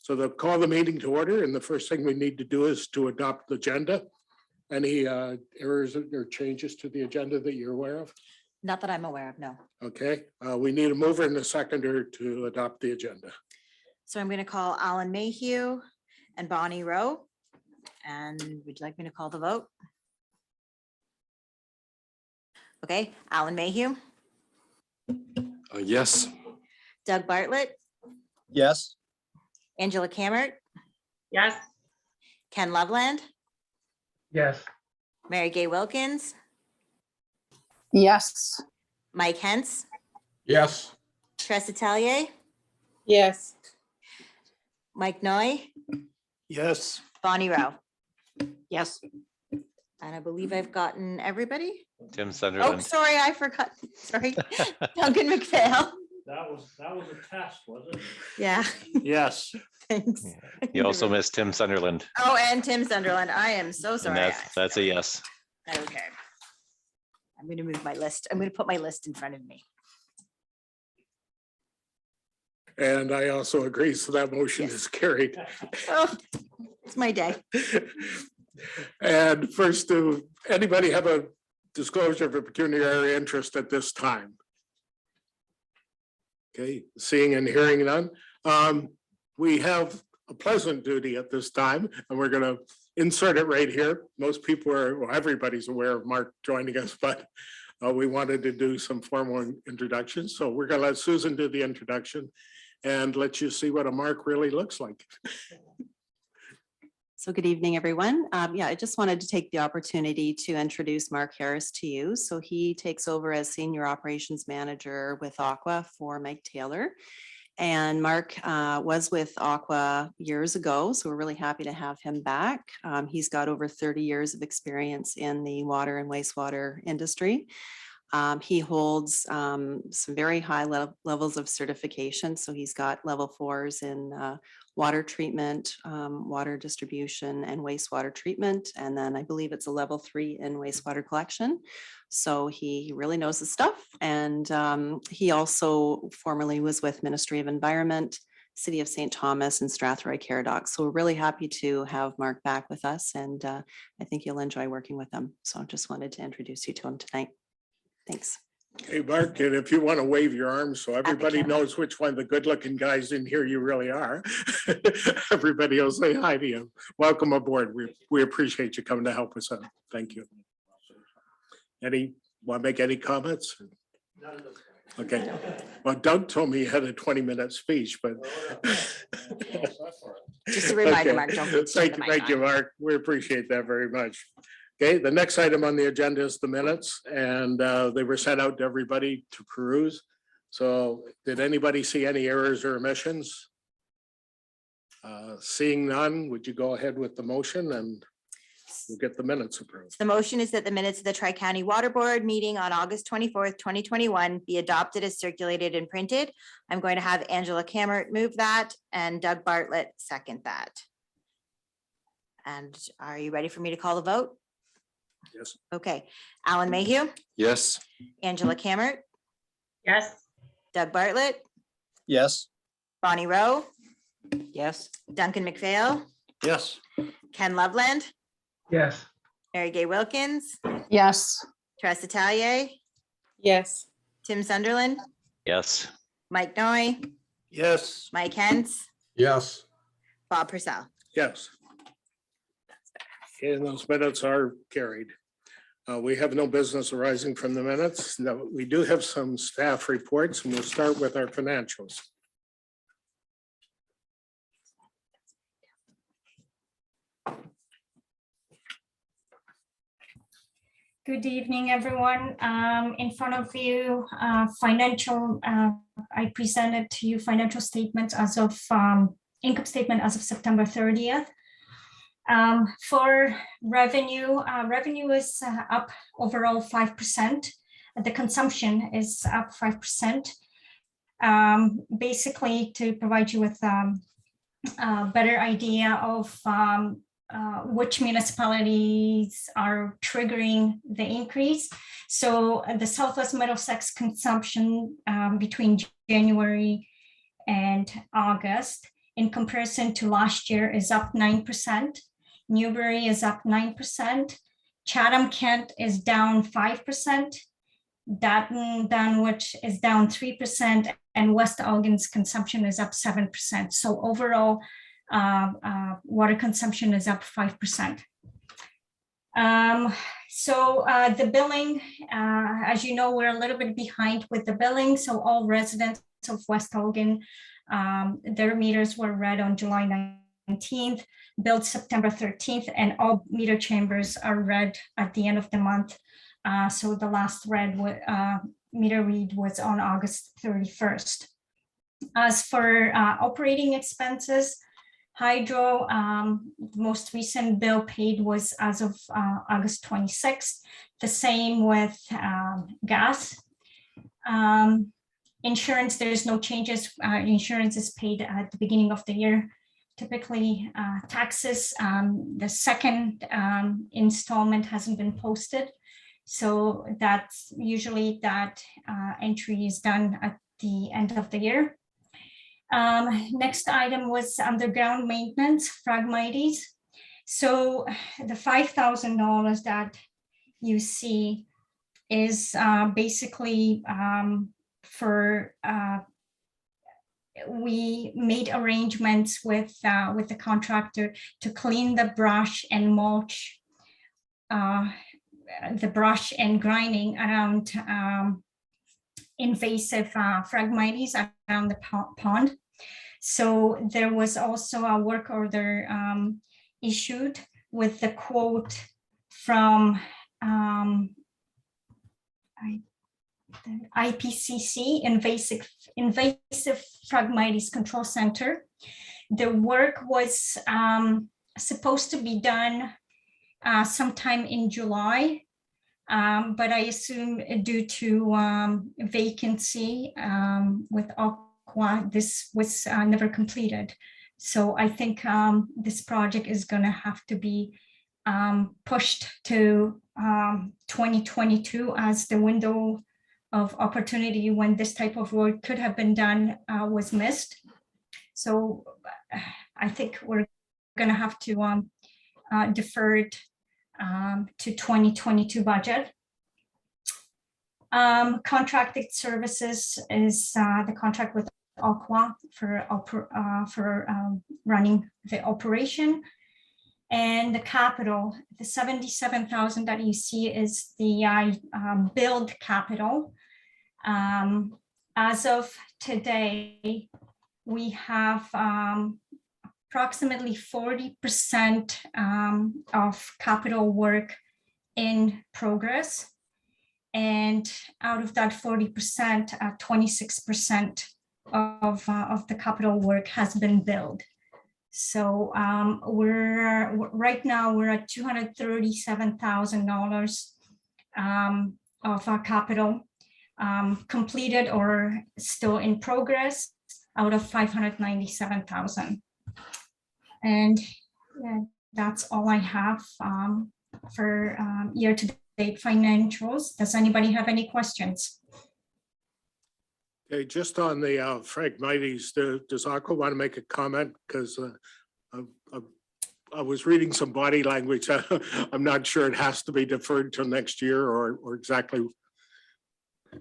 So they'll call the meeting to order, and the first thing we need to do is to adopt the agenda. Any errors or changes to the agenda that you're aware of? Not that I'm aware of, no. Okay, we need a mover and a seconder to adopt the agenda. So I'm going to call Alan Mayhew and Bonnie Rowe. And would you like me to call the vote? Okay, Alan Mayhew, Yes. Doug Bartlett, Yes. Angela Cammert, Yes. Ken Loveland, Yes. Mary Gay Wilkins, Yes. Mike Hentz, Yes. Tressa Tellier, Yes. Mike Noy, Yes. Bonnie Rowe. Yes. And I believe I've gotten everybody. Tim Oh, Sunderland. sorry, I forgot. Sorry. Duncan McPhail. That was a test, was it? Yeah, Yes. thanks. You also missed Tim Sunderland. Oh, and Tim Sunderland. I am so And sorry. that's a yes. Okay. I'm going to move my list. I'm going to put my list in front of me. And I also agree, so that motion Yes. is carried. Oh, it's my day. And first, do anybody have a disclosure of a pecuniary interest at this time? Okay, seeing and hearing none. We have a pleasant duty at this time, and we're gonna insert it right here. Most people are, well, everybody's aware of Mark joining us, but we wanted to do some formal introductions. So we're gonna let Susan do the introduction and let you see what a Mark really looks like. So good evening, everyone. Yeah, I just wanted to take the opportunity to introduce Mark Harris to you. So he takes over as Senior Operations Manager with Aqua for Mike Taylor. And Mark was with Aqua years ago, so we're really happy to have him back. He's got over 30 years of experience in the water and wastewater industry. He holds some very high levels of certification. So he's got level 4s in water treatment, water distribution, and wastewater treatment. And then I believe it's a level 3 in wastewater collection. So he really knows the stuff. And he also formerly was with Ministry of Environment, City of St. Thomas, and Strathroy Caradoc. So we're really happy to have Mark back with us. And I think you'll enjoy working with him. So I just wanted to introduce you to him tonight. Thanks. Hey, Mark, and if you want to wave your arms so everybody camera. knows which one of the good-looking guys in here you really are. Everybody will say hi to you. Welcome aboard. We appreciate you coming to help us out. Thank you. Want to make any comments? Okay. Well, Doug told me he had a 20-minute speech, but. Just a reminder, Okay. Mark, don't forget to turn the mic Thank you, on. Mark. We appreciate that very much. Okay, the next item on the agenda is the minutes, and they were sent out to everybody to peruse. So did anybody see any errors or omissions? Seeing none, would you go ahead with the motion and we'll get the minutes approved? The motion is that the minutes of the Tri-County Water Board meeting on August 24th, 2021 be adopted as circulated and printed. I'm going to have Angela Cammert move that and Doug Bartlett second that. And are you ready for me to call the vote? Yes. Okay, Alan Mayhew, Yes. Angela Cammert, Yes. Doug Bartlett, Yes. Bonnie Rowe, Yes. Duncan McPhail, Yes. Ken Loveland, Yes. Mary Gay Wilkins, Yes. Tressa Tellier, Yes. Tim Sunderland, Yes. Mike Noy, Yes. Mike Hentz, Yes. Bob Purcell. Yes. And those minutes are carried. We have no business arising from the minutes. No, we do have some staff reports, and we'll start with our financials. Good evening, everyone. In front of you, I presented to you financial statements as of income statement as of September 30th. For revenue, revenue is up overall 5%. The consumption is up 5%. Basically, to provide you with a better idea of which municipalities are triggering the increase. So the Southwest Middlesex consumption between January and August in comparison to last year is up 9%. Newbury is up 9%. Chatham-Kent is down 5%. Dunwich is down 3%, and West Elgin's consumption is up 7%. So overall, water consumption is up 5%. The billing, as you know, we're a little bit behind with the billing. So all residents of West Elgin, their meters were read on July 19th, billed September 13th, and all meter chambers are read at the end of the month. So the last meter read was on August 31st. As for operating expenses, hydro, the most recent bill paid was as of August 26th. The same with gas. Insurance, there's no changes. Insurance is paid at the beginning of the year. Typically, taxes, the second installment hasn't been posted. So that's usually that entry is done at the end of the year. Next item was underground maintenance, Phragmites. So the $5,000 that you see is basically for we made arrangements with the contractor to clean the brush and mulch, the brush and grinding around invasive Phragmites around the pond. So there was also a work order issued with the quote from IPCC, Invasive Phragmites Control Center. The work was supposed to be done sometime in July, but I assume due to vacancy with Aqua, this was never completed. So I think this project is going to have to be pushed to 2022 as the window of opportunity when this type of work could have been done was missed. So I think we're going to have to defer it to 2022 budget. Contracted services is the contract with Aqua for running the operation. And the capital, the $77,000 that you see is the build capital. As of today, we have approximately 40% of capital work in progress. And out of that 40%, 26% of the capital work has been billed. So right now we're at $237,000 of our capital completed or still in progress out of 597,000. And that's all I have for year-to-date financials. Does anybody have any questions? Okay, just on the Phragmites, does Aqua want to make a comment? Because I was reading some body language. I'm not sure it has to be deferred till next year or exactly.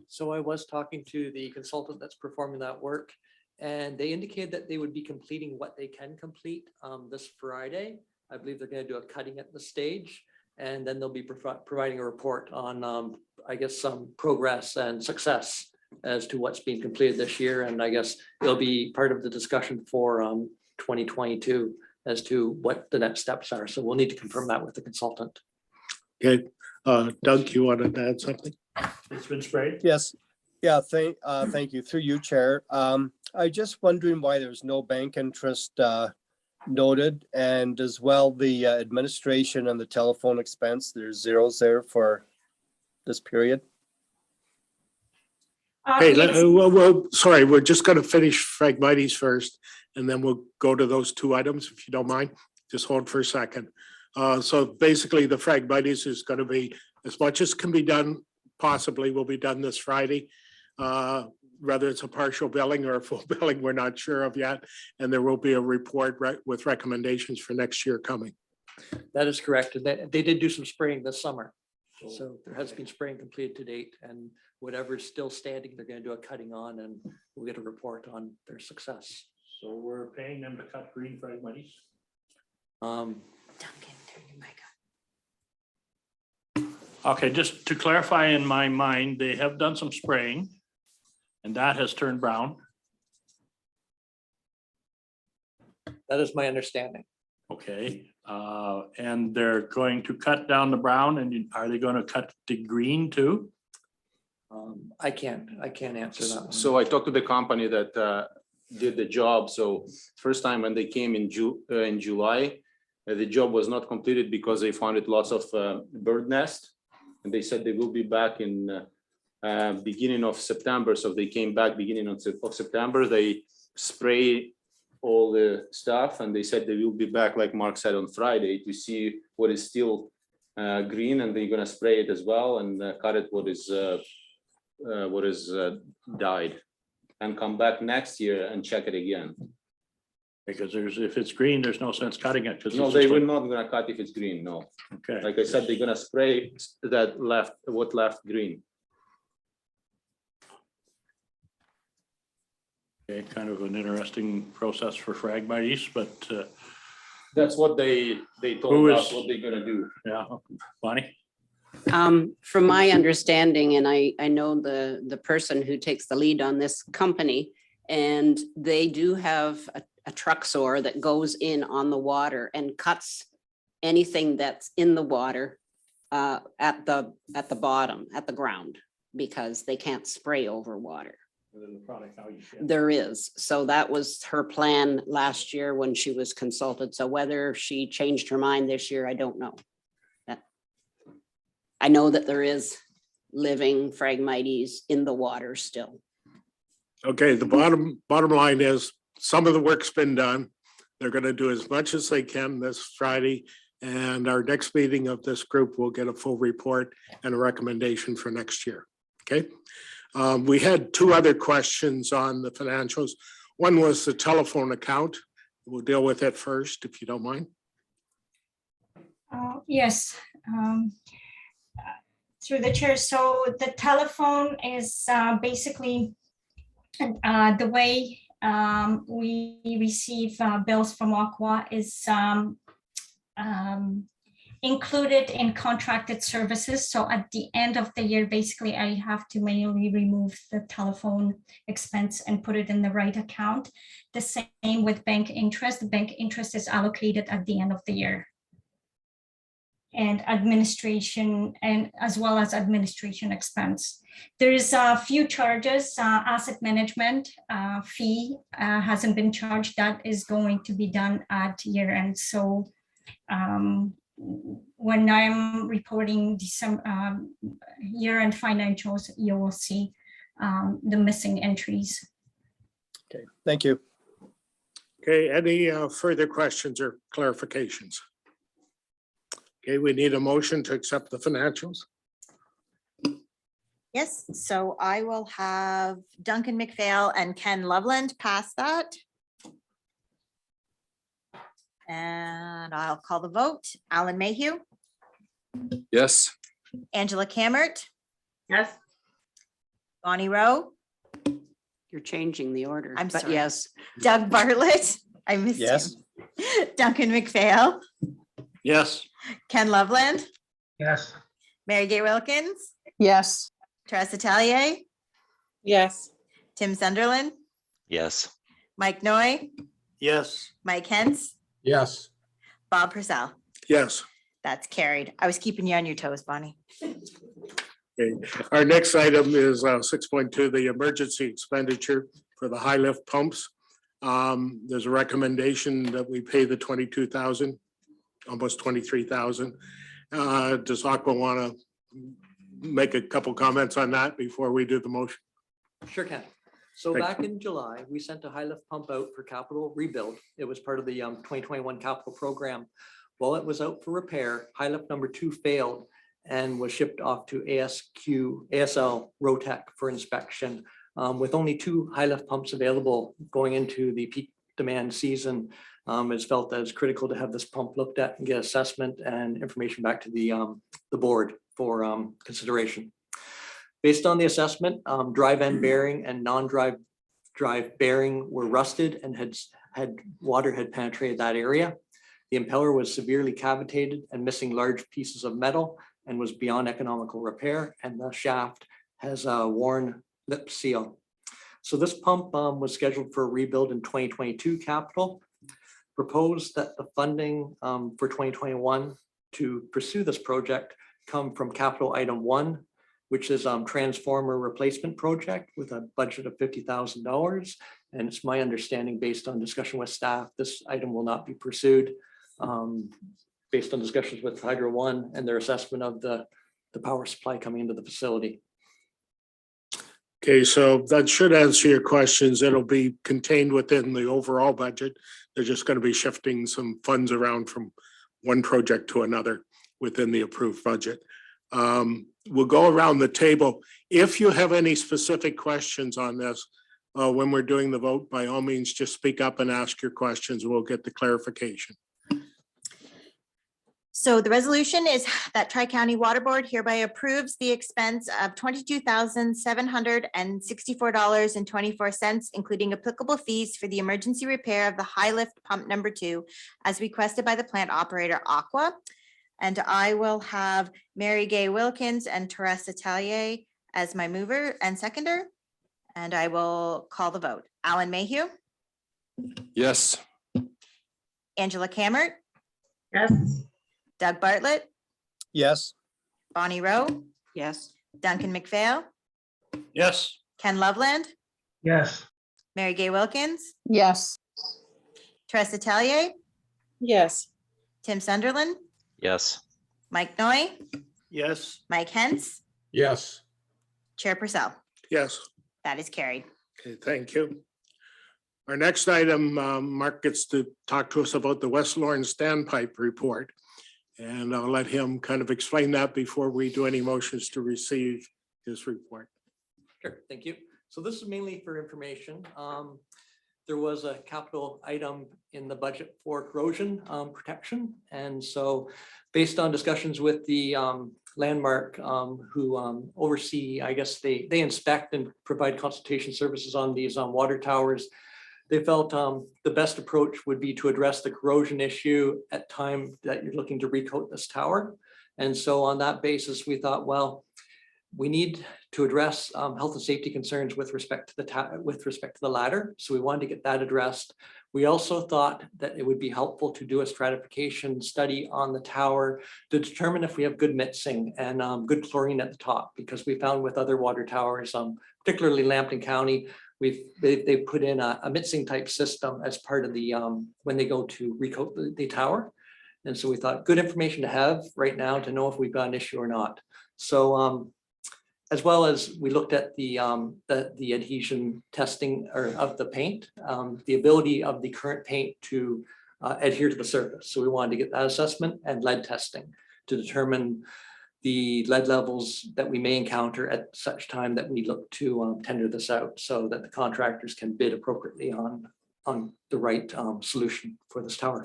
So I was talking to the consultant that's performing that work, and they indicated that they would be completing what they can complete this Friday. I believe they're going to do a cutting at the stage, and then they'll be providing a report on, I guess, some progress and success as to what's being completed this year. And I guess it'll be part of the discussion for 2022 as to what the next steps are. So we'll need to confirm that with the consultant. Okay, Doug, you wanted to add something? It's been sprayed. Yes. Yeah, thank you. Through you, Chair. I just wondering why there's no bank interest noted, and as well the administration and the telephone expense, there's zeros there for this period. Hey, Yes. well, sorry, we're just going to finish Phragmites first, and then we'll go to those two items, if you don't mind. Just hold for a second. So basically, the Phragmites is going to be as much as can be done, possibly will be done this Friday. whether it's a partial billing or a full billing, we're not sure of yet. And there will be a report with recommendations for next year coming. That is correct. And they did do some spraying this summer. So there has been spraying completed to date, and whatever's still standing, they're gonna do a cutting on, and we'll get a report on their success. So we're paying them to cut green Phragmites. Um, Duncan, turn your mic on. Okay, just to clarify in my mind, they have done some spraying and that has turned brown. That is my understanding. Okay, and they're going to cut down the brown, and are they going to cut the green too? I can't answer that one. So I talked to the company that did the job. So first time when they came in July, the job was not completed because they found it lots of bird nest. And they said they will be back in beginning of September. So they came back beginning of September. They spray all the stuff, and they said they will be back, like Mark said, on Friday to see what is still green, and they're gonna spray it as well and cut it what is dyed, and come back next year and check it again. Because if it's green, there's no sense cutting it. No, they will not gonna cut if it's green. No, Okay, like I said, they're gonna spray that what left green. okay, kind of an interesting process for Phragmites, but That's what they Who told is- us what they're gonna do. yeah, Bonnie? From my understanding, and I know the person who takes the lead on this company, and they do have a truck saw that goes in on the water and cuts anything that's in the water at the bottom, at the ground, because they can't spray over water. The product how you ship. There is. So that was her plan last year when she was consulted. So whether she changed her mind this year, I don't know. I know that there is living Phragmites in the water still. Okay, the bottom line is some of the work's been done. They're gonna do as much as they can this Friday. And our next meeting of this group will get a full report and a recommendation for next year. Okay? We had two other questions on the financials. One was the telephone account. We'll deal with it first, if you don't mind. Yes. Through the chair. So the telephone is basically the way we receive bills from Aqua is included in contracted services. So at the end of the year, basically, I have to manually remove the telephone expense and put it in the right account. The same with bank interest. The bank interest is allocated at the end of the year. And administration, and as well as administration expense. There is a few charges, asset management fee hasn't been charged. That is going to be done at year end. So when I'm reporting December year-end financials, you will see the missing entries. Okay, thank you. Okay, any further questions or clarifications? Okay, we need a motion to accept the financials. Yes, so I will have Duncan McPhail and Ken Loveland pass that. And I'll call the vote. Alan Mayhew, Yes. Angela Cammert, Yes. Bonnie Rowe, You're changing the order. I'm but sorry. yes. Doug Bartlett, I missed Yes. him. Duncan McPhail, Yes, Ken Loveland, Yes. Mary Gay Wilkins, Yes. Teresa Tellier, Yes. Tim Sunderland, Yes. Mike Noy, yes, Mike Hens, Yes. Bob Purcell. Yes. That's carried. I was keeping you on your toes, Bonnie. Okay, our next item is 6.2, the emergency expenditure for the high lift pumps. There's a recommendation that we pay the 22,000, almost 23,000. Does Aqua want to make a couple comments on that before we do the motion? Sure can. So Thank back in July, we sent a high lift pump out for capital rebuild. It was part of the 2021 capital program. While it was out for repair, high lift number 2 failed and was shipped off to ASL Rotec for inspection. With only 2 high lift pumps available going into the peak demand season, it's felt that it's critical to have this pump looked at and get assessment and information back to the board for consideration. Based on the assessment, drive end bearing and non-drive bearing were rusted and water had penetrated that area. The impeller was severely cavitated and missing large pieces of metal and was beyond economical repair, and the shaft has a worn lip seal. So this pump was scheduled for a rebuild in 2022 capital. Proposed that the funding for 2021 to pursue this project come from capital item 1, which is transformer replacement project with a budget of $50,000. And it's my understanding, based on discussion with staff, this item will not be pursued based on discussions with Hydro One and their assessment of the power supply coming into the facility. Okay, so that should answer your questions. It'll be contained within the overall budget. They're just going to be shifting some funds around from one project to another within the approved budget. We'll go around the table. If you have any specific questions on this, when we're doing the vote, by all means, just speak up and ask your questions and we'll get the clarification. So the resolution is that Tri-County Water Board hereby approves the expense of $22,764.24, including applicable fees for the emergency repair of the high lift pump number 2, as requested by the plant operator Aqua. And I will have Mary Gay Wilkins and Therese Atelier as my mover and seconder. And I will call the vote. Alan Mayhew, Yes. Angela Cammert, Yes. Doug Bartlett, Yes. Bonnie Rowe, Yes. Duncan McPhail, Yes. Ken Loveland, Yes. Mary Gay Wilkins, Yes. Therese Atelier, Yes. Tim Sunderland, Yes. Mike Noy, Yes. Mike Hentz, Yes. Chair Purcell. Yes, That is carried. okay, thank you. Our next item, Mark gets to talk to us about the West Lawrence Standpipe report. And I'll let him kind of explain that before we do any motions to receive his report. Sure, thank you. So this is mainly for information. There was a capital item in the budget for corrosion protection. And so based on discussions with the Landmark who oversee, I guess they inspect and provide consultation services on these water towers, they felt the best approach would be to address the corrosion issue at time that you're looking to recoat this tower. And so on that basis, we thought, well, we need to address health and safety concerns with respect to the ladder. So we wanted to get that addressed. We also thought that it would be helpful to do a stratification study on the tower to determine if we have good mixing and good chlorine at the top, because we found with other water towers, particularly Lambton County, they put in a mixing type system as part of the when they go to recoat the tower. And so we thought good information to have right now to know if we've got an issue or not. So as well as we looked at the adhesion testing of the paint, the ability of the current paint to adhere to the surface. So we wanted to get that assessment and lead testing to determine the lead levels that we may encounter at such time that we look to tender this out, so that the contractors can bid appropriately on the right solution for this tower.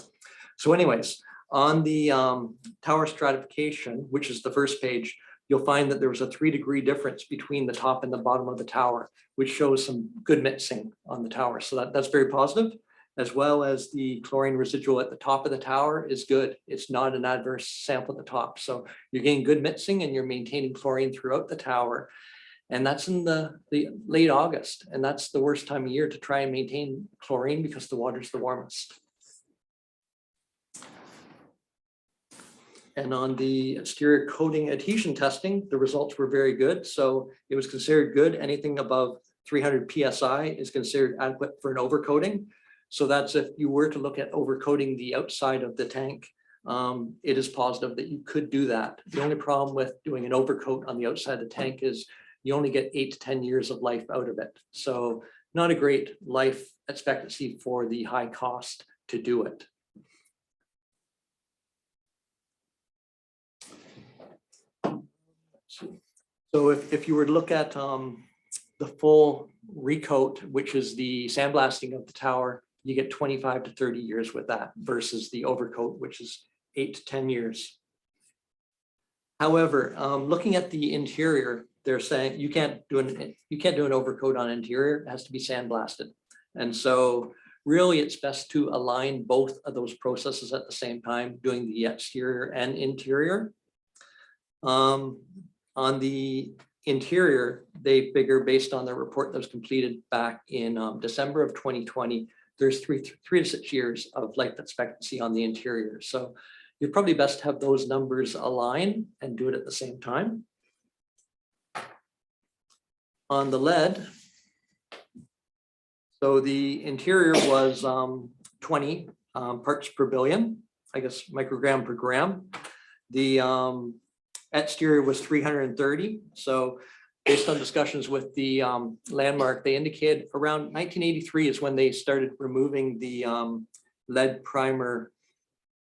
So anyways, on the tower stratification, which is the first page, you'll find that there was a 3-degree difference between the top and the bottom of the tower, which shows some good mixing on the tower. So that's very positive, as well as the chlorine residual at the top of the tower is good. It's not an adverse sample at the top. So you're getting good mixing and you're maintaining chlorine throughout the tower. And that's in the late August. And that's the worst time of year to try and maintain chlorine because the water's the warmest. And on the exterior coating adhesion testing, the results were very good. So it was considered good. Anything above 300 PSI is considered adequate for an overcoating. So that's if you were to look at overcoating the outside of the tank, it is positive that you could do that. The only problem with doing an overcoat on the outside of the tank is you only get 8 to 10 years of life out of it. So not a great life expectancy for the high cost to do it. So if you were to look at the full recoat, which is the sandblasting of the tower, you get 25 to 30 years with that versus the overcoat, which is 8 to 10 years. However, looking at the interior, they're saying you can't do an overcoat on interior. It has to be sandblasted. And so really it's best to align both of those processes at the same time, doing the exterior and interior. On the interior, they figure based on the report that was completed back in December of 2020, there's three to 6 years of life expectancy on the interior. So you're probably best to have those numbers align and do it at the same time. On the lead, so the interior was 20 parts per billion, I guess microgram per gram. The exterior was 330. So based on discussions with the landmark, they indicated around 1983 is when they started removing the lead primer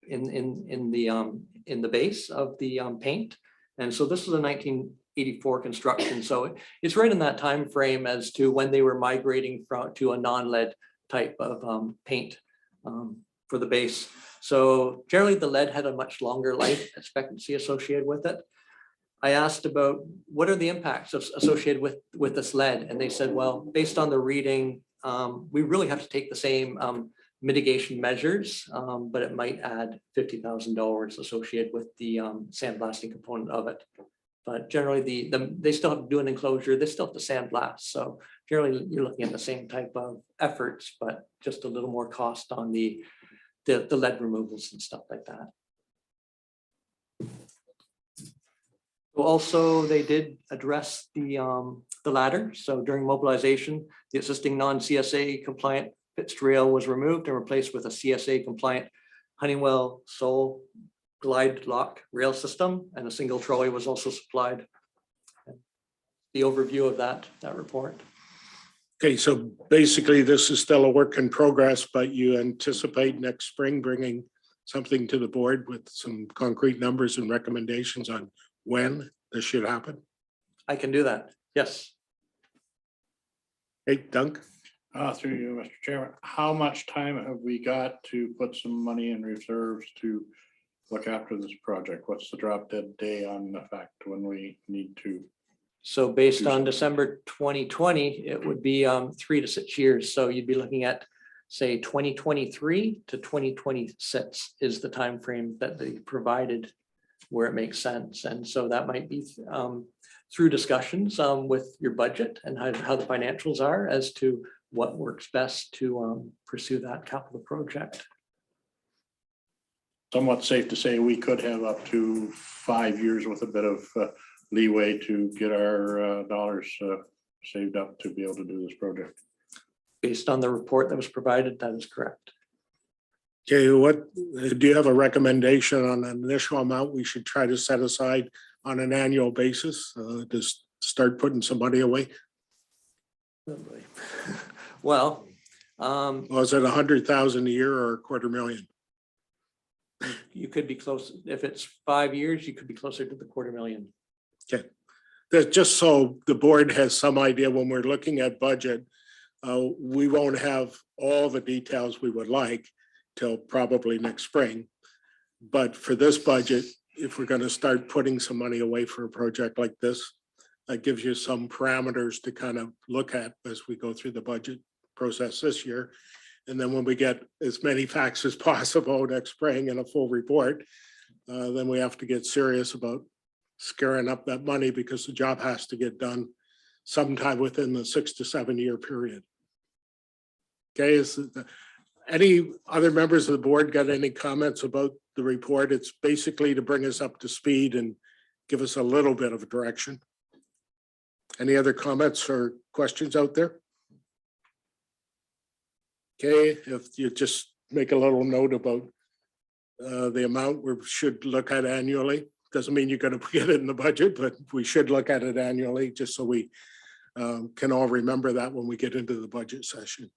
in the base of the paint. And so this was a 1984 construction. So it's right in that time frame as to when they were migrating to a non-lead type of paint for the base. So generally the lead had a much longer life expectancy associated with it. I asked about what are the impacts associated with this lead, and they said, well, based on the reading, we really have to take the same mitigation measures, but it might add $50,000 associated with the sandblasting component of it. But generally, they still have to do an enclosure. They still have to sandblast. So generally, you're looking at the same type of efforts, but just a little more cost on the lead removals and stuff like that. Also, they did address the ladder. So during mobilization, the existing non-CSA compliant fixed rail was removed and replaced with a CSA compliant Honeywell Sole glide lock rail system, and a single trolley was also supplied. The overview of that report. Okay, so basically this is still a work in progress, but you anticipate next spring bringing something to the board with some concrete numbers and recommendations on when this should happen? I can do that, yes. Hey, Dunk? Through you, Mr. Chairman, how much time have we got to put some money in reserves to look after this project? What's the drop dead day on the fact when we need to? So based on December 2020, it would be 3 to 6 years. So you'd be looking at, say, 2023 to 2026 is the time frame that they provided where it makes sense. And so that might be through discussions with your budget and how the financials are as to what works best to pursue that capital project. Somewhat safe to say we could have up to 5 years with a bit of leeway to get our dollars saved up to be able to do this project. Based on the report that was provided, that is correct. Okay, what do you have a recommendation on an initial amount we should try to set aside on an annual basis to start putting some money away? Well, was it 100,000 a year or $250,000? You could be close. If it's 5 years, you could be closer to the $250,000. Okay, that's just so the board has some idea when we're looking at budget. We won't have all the details we would like till probably next spring. But for this budget, if we're going to start putting some money away for a project like this, that gives you some parameters to kind of look at as we go through the budget process this year. And then when we get as many facts as possible next spring and a full report, then we have to get serious about scaring up that money because the job has to get done sometime within the 6 to 7 year period. Okay, any other members of the board got any comments about the report? It's basically to bring us up to speed and give us a little bit of direction. Any other comments or questions out there? Okay, if you just make a little note about the amount we should look at annually. Doesn't mean you're going to get it in the budget, but we should look at it annually just so we can all remember that when we get into the budget session.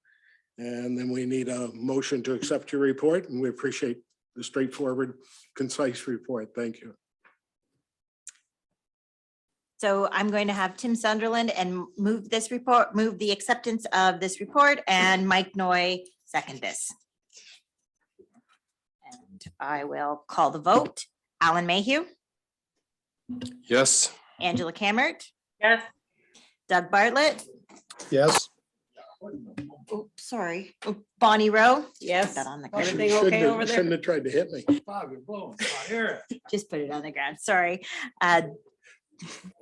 And then we need a motion to accept your report, and we appreciate the straightforward, concise report. Thank you. So I'm going to have Tim Sunderland and move the acceptance of this report, and Mike Noy second this. And I will call the vote. Alan Mayhew, Yes. Angela Cammert, Yes. Doug Bartlett, Yes. oops, sorry, Bonnie Rowe. Yes. Put that on the Everything ground. Shouldn't okay have- over there? Shouldn't have tried to hit me. Just put it on the ground, sorry.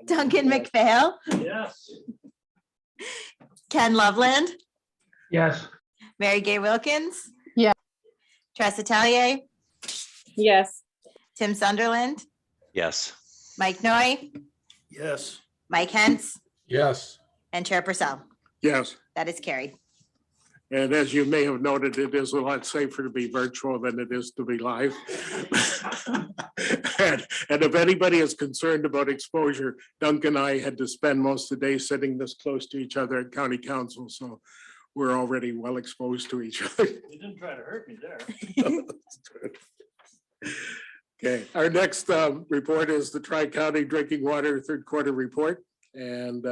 Duncan McPhail, Yes. Ken Loveland, Yes. Mary Gay Wilkins. Yeah. Tressa Talier, Yes. Tim Sunderland, Yes. Mike Noy, Yes. Mike Hentz, Yes. and Chair Purcell. Yes. That is carried. And as you may have noted, it is a lot safer to be virtual than it is to be live. And if anybody is concerned about exposure, Duncan and I had to spend most of the day sitting this close to each other at county council, so we're already well exposed to each other. You didn't try to hurt me there. Okay, our next report is the Tri-County Drinking Water Third Quarter Report. And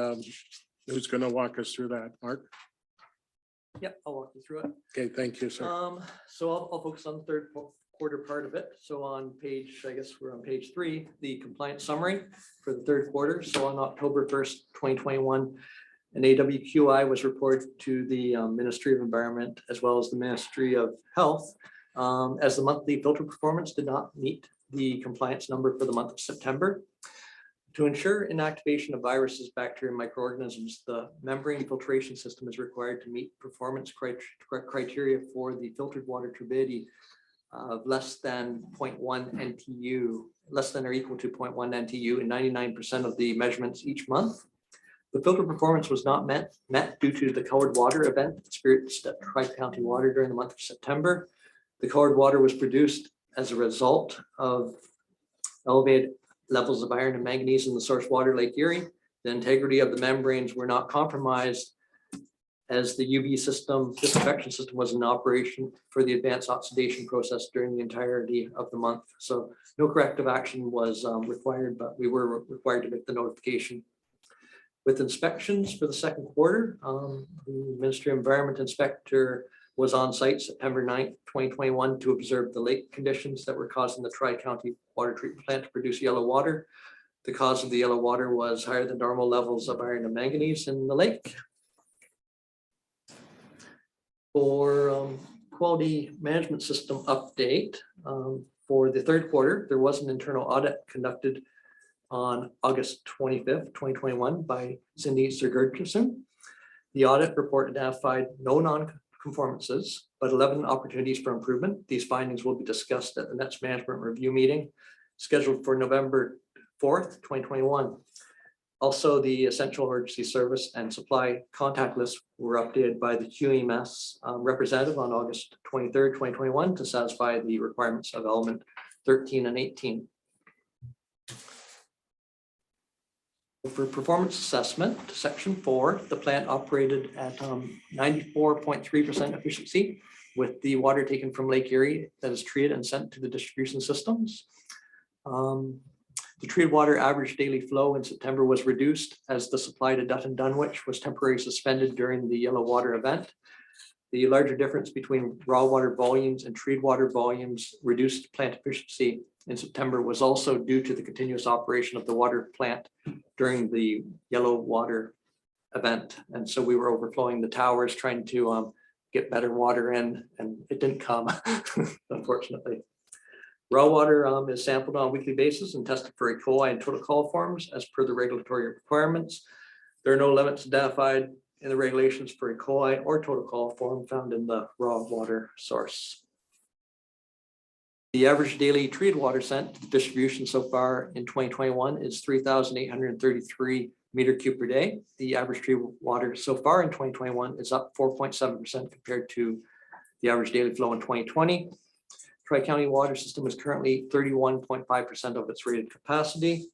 who's going to walk us through that, Mark? Yep, I'll walk you through it. Okay, thank you, sir. So I'll focus on the third quarter part of it. So on page, I guess we're on page 3, the compliance summary for the third quarter. So on October 1st, 2021, an AWQI was reported to the Ministry of Environment as well as the Ministry of Health, as the monthly filter performance did not meet the compliance number for the month of September. To ensure inactivation of viruses, bacteria, and microorganisms, the membrane filtration system is required to meet performance criteria for the filtered water turbidity of less than 0.1 NTU, less than or equal to 0.1 NTU in 99% of the measurements each month. The filter performance was not met due to the colored water event that experienced at Tri-County Water during the month of September. The colored water was produced as a result of elevated levels of iron and manganese in the source water, Lake Erie. The integrity of the membranes were not compromised as the UV system, disinfection system was in operation for the advanced oxidation process during the entirety of the month. So no corrective action was required, but we were required to make the notification. With inspections for the second quarter, the Ministry of Environment Inspector was on site September 9th, 2021 to observe the lake conditions that were causing the Tri-County Water Treatment Plant to produce yellow water. The cause of the yellow water was higher than normal levels of iron and manganese in the lake. For quality management system update, for the third quarter, there was an internal audit conducted on August 25th, 2021 by Cindy Sergertson. The audit report identified no non-conformances, but 11 opportunities for improvement. These findings will be discussed at the next management review meeting scheduled for November 4th, 2021. Also, the essential emergency service and supply contact lists were updated by the QEMS representative on August 23rd, 2021 to satisfy the requirements of element 13 and 18. For performance assessment, section 4, the plant operated at 94.3% efficiency with the water taken from Lake Erie that is treated and sent to the distribution systems. The treated water average daily flow in September was reduced as the supply to Dutton Dunwich was temporarily suspended during the yellow water event. The larger difference between raw water volumes and treated water volumes reduced plant efficiency in September was also due to the continuous operation of the water plant during the yellow water event. And so we were overflowing the towers trying to get better water in, and it didn't come, unfortunately. Raw water is sampled on a weekly basis and tested for E. coli and total coliforms as per the regulatory requirements. There are no limits identified in the regulations for E. coli or total coliform found in the raw water source. The average daily treated water sent to the distribution so far in 2021 is 3,833 meter cube per day. The average treated water so far in 2021 is up 4.7% compared to the average daily flow in 2020. Tri-County water system is currently 31.5% of its rated capacity.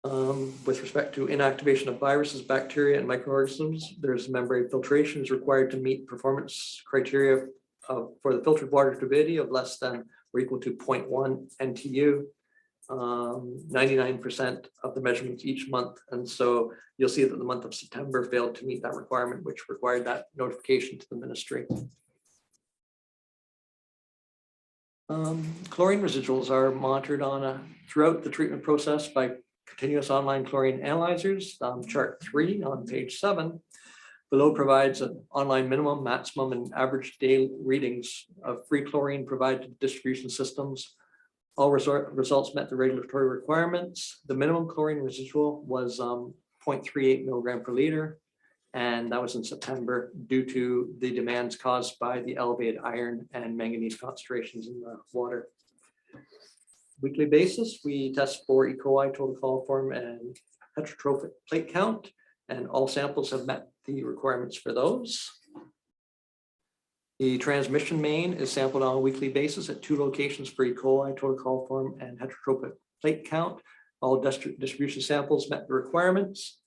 With respect to inactivation of viruses, bacteria, and microorganisms, there's membrane filtration is required to meet performance criteria for the filtered water turbidity of less than or equal to 0.1 NTU. 99% of the measurements each month. And so you'll see that the month of September failed to meet that requirement, which required that notification to the ministry. Chlorine residuals are monitored throughout the treatment process by continuous online chlorine analyzers. Chart 3 on page 7 below provides an online minimum, maximum, and average daily readings of free chlorine provided to distribution systems. All results met the regulatory requirements. The minimum chlorine residual was 0.38 milligram per liter. And that was in September due to the demands caused by the elevated iron and manganese concentrations in the water. Weekly basis, we test for E. coli, total coliform, and heterotrophic plate count, and all samples have met the requirements for those. The transmission main is sampled on a weekly basis at 2 locations for E. coli, total coliform, and heterotrophic plate count. All distribution samples met the requirements.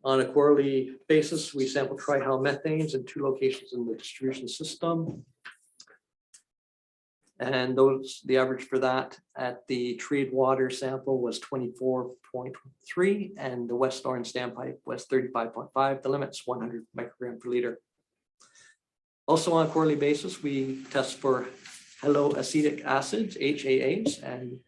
On a quarterly basis, we sample trihalmethanes in 2 locations in the distribution system. And the average for that at the treated water sample was 24.3, and the West Orange Standpipe was 35.5. The limit's 100 microgram per liter. Also on a quarterly basis, we test for haloacetic acids, HAAs, and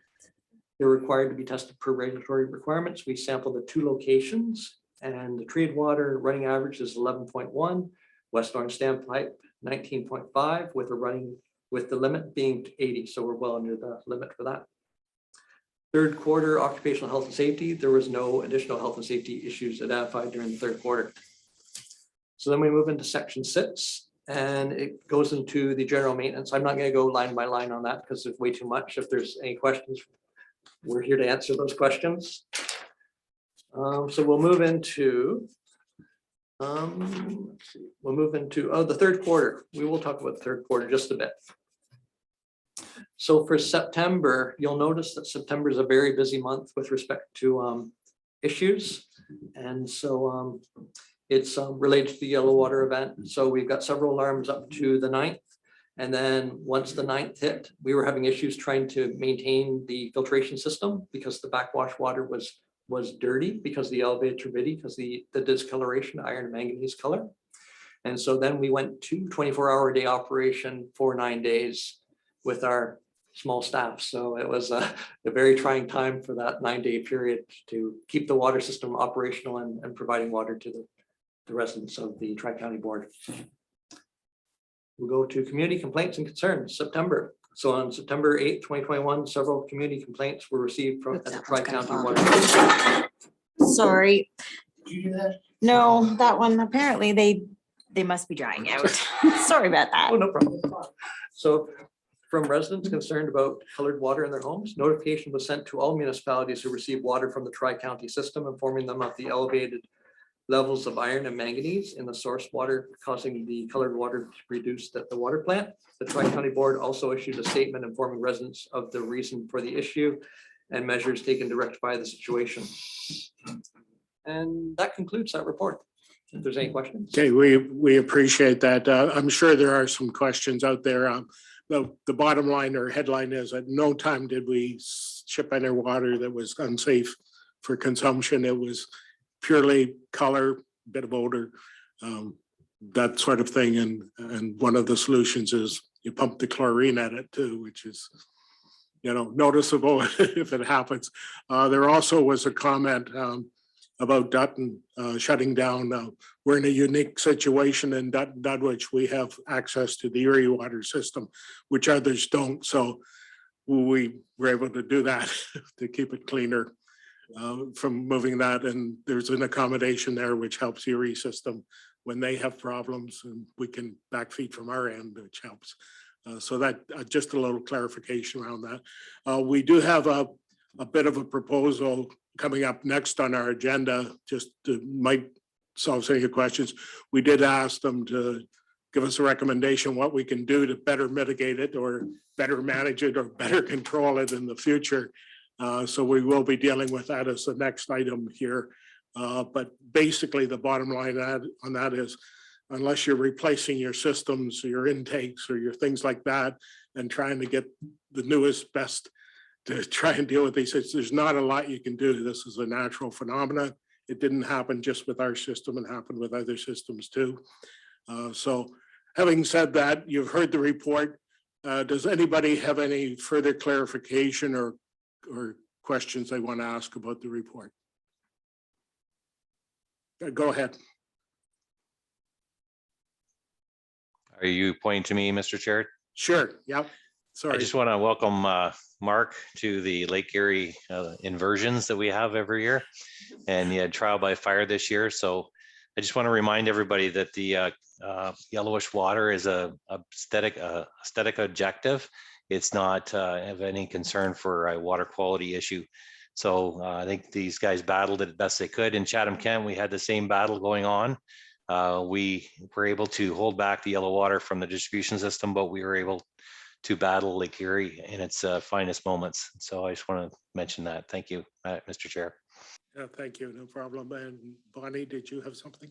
they're required to be tested per regulatory requirements. We sampled the 2 locations, and the treated water running average is 11.1, West Orange Standpipe 19.5, with the limit being 80. So we're well under the limit for that. Third quarter occupational health and safety, there was no additional health and safety issues identified during the third quarter. So then we move into section 6, and it goes into the general maintenance. I'm not going to go line by line on that because there's way too much. If there's any questions, we're here to answer those questions. So we'll move into, the third quarter. We will talk about the third quarter just a bit. So for September, you'll notice that September is a very busy month with respect to issues. And so it's related to the yellow water event. So we've got several alarms up to the 9th. And then once the 9th hit, we were having issues trying to maintain the filtration system because the backwash water was dirty because of the elevated turbidity, because the discoloration, iron and manganese color. And so then we went to 24-hour-a-day operation for 9 days with our small staff. So it was a very trying time for that 9-day period to keep the water system operational and providing water to the residents of the Tri-County Board. We'll go to community complaints and concerns, September. So on September 8th, 2021, several community complaints were received from the Tri-County Water. Sorry. Did you do that? No, that one, apparently they must be drying out. Sorry about that. Oh, no problem. So from residents concerned about colored water in their homes, notification was sent to all municipalities who receive water from the Tri-County system, informing them of the elevated levels of iron and manganese in the source water, causing the colored water to be reduced at the water plant. The Tri-County Board also issued a statement informing residents of the reason for the issue and measures taken to rectify the situation. And that concludes that report. If there's any questions. Okay, we appreciate that. I'm sure there are some questions out there. The bottom line or headline is at no time did we ship any water that was unsafe for consumption. It was purely color, bit of odor, that sort of thing. And one of the solutions is you pump the chlorine at it too, which is, noticeable if it happens. There also was a comment about Dutton shutting down. We're in a unique situation in Dudwich. We have access to the Erie water system, which others don't. So we were able to do that to keep it cleaner from moving that. And there's an accommodation there which helps Erie system when they have problems, and we can backfeed from our end, which helps. So that just a little clarification around that. We do have a bit of a proposal coming up next on our agenda, just might solve some of your questions. We did ask them to give us a recommendation what we can do to better mitigate it or better manage it or better control it in the future. So we will be dealing with that as the next item here. But basically the bottom line on that is, unless you're replacing your systems, your intakes or your things like that, and trying to get the newest, best to try and deal with these. There's not a lot you can do. This is a natural phenomenon. It didn't happen just with our system, it happened with other systems too. So having said that, you've heard the report. Does anybody have any further clarification or questions they want to ask about the report? Go ahead. Are you pointing to me, Mr. Chair? Sure. Yep. I Sorry. just want to welcome Mark to the Lake Erie inversions that we have every year. And he had trial by fire this year. So I just want to remind everybody that the yellowish water is a aesthetic objective. It's not of any concern for a water quality issue. So I think these guys battled it best they could. In Chatham-Kent, we had the same battle going on. We were able to hold back the yellow water from the distribution system, but we were able to battle Lake Erie in its finest moments. So I just want to mention that. Thank you, Mr. Chair. Yeah, thank you. No problem. And Bonnie, did you have something?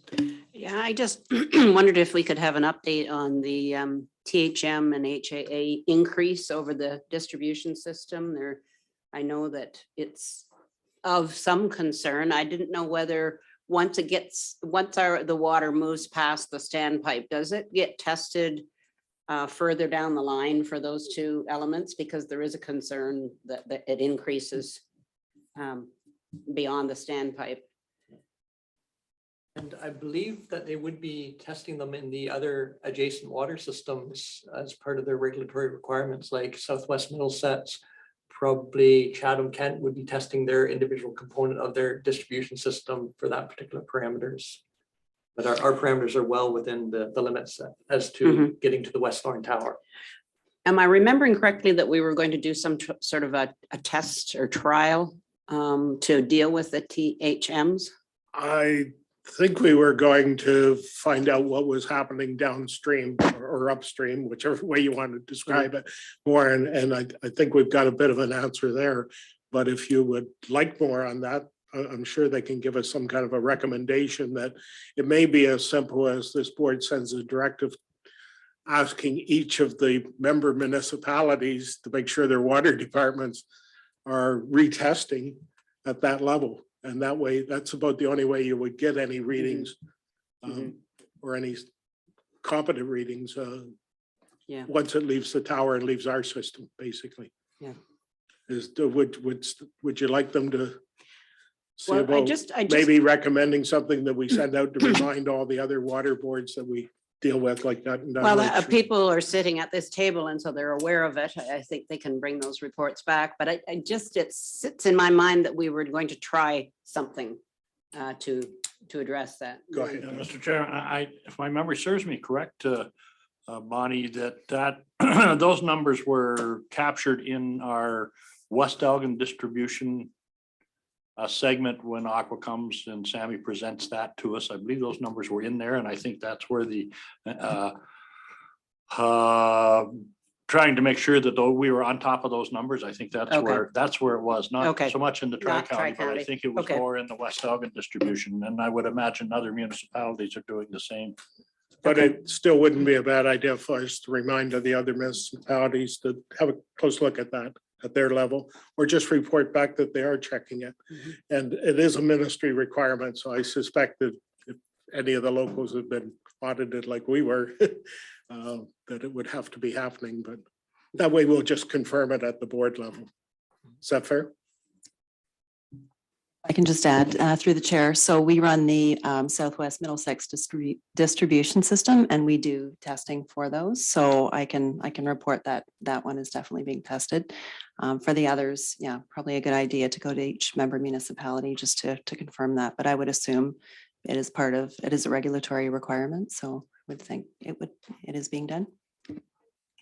Yeah, I just wondered if we could have an update on the THM and HAA increase over the distribution system there. I know that it's of some concern. I didn't know whether once the water moves past the standpipe, does it get tested further down the line for those two elements? Because there is a concern that it increases beyond the standpipe. And I believe that they would be testing them in the other adjacent water systems as part of their regulatory requirements, like Southwest Middlesex, probably Chatham-Kent would be testing their individual component of their distribution system for that particular parameters. But our parameters are well within the limits as to getting to the West Thorn Tower. Am I remembering correctly that we were going to do some sort of a test or trial to deal with the THMs? I think we were going to find out what was happening downstream or upstream, whichever way you want to describe it more. And I think we've got a bit of an answer there. But if you would like more on that, I'm sure they can give us some kind of a recommendation that it may be as simple as this board sends a directive asking each of the member municipalities to make sure their water departments are retesting at that level. And that way, that's about the only way you would get any readings or any competent readings once it leaves the tower and leaves our system, basically. Yeah. Would you like them to see Well, about I just maybe recommending something that we send out to remind all the other water boards that we deal with like that? Well, people are sitting at this table and so they're aware of it. I think they can bring those reports back, but it sits in my mind that we were going to try something to address that. Go ahead. Mr. Chair, if my memory serves me correct, Bonnie, that those numbers were captured in our West Elgin distribution segment when Aqua comes and Sammy presents that to us. I believe those numbers were in there, and I think that's where the trying to make sure that though we were on top of those numbers. I think that's where it was, not so much in the Tri-County, but I think it was more in the West Elgin distribution, and I would imagine other municipalities are doing the same. But it still wouldn't be a bad idea for us to remind the other municipalities to have a close look at that at their level, or just report back that they are checking it. And it is a ministry requirement. So I suspect that if any of the locals have been audited like we were, that it would have to be happening, but that way we'll just confirm it at the board level. Is that fair? I can just add through the chair. So we run the Southwest Middlesex distribution system and we do testing for those. So I can report that that one is definitely being tested. For the others, yeah, probably a good idea to go to each member municipality just to confirm that. But I would assume it is a regulatory requirement. So I would think it is being done.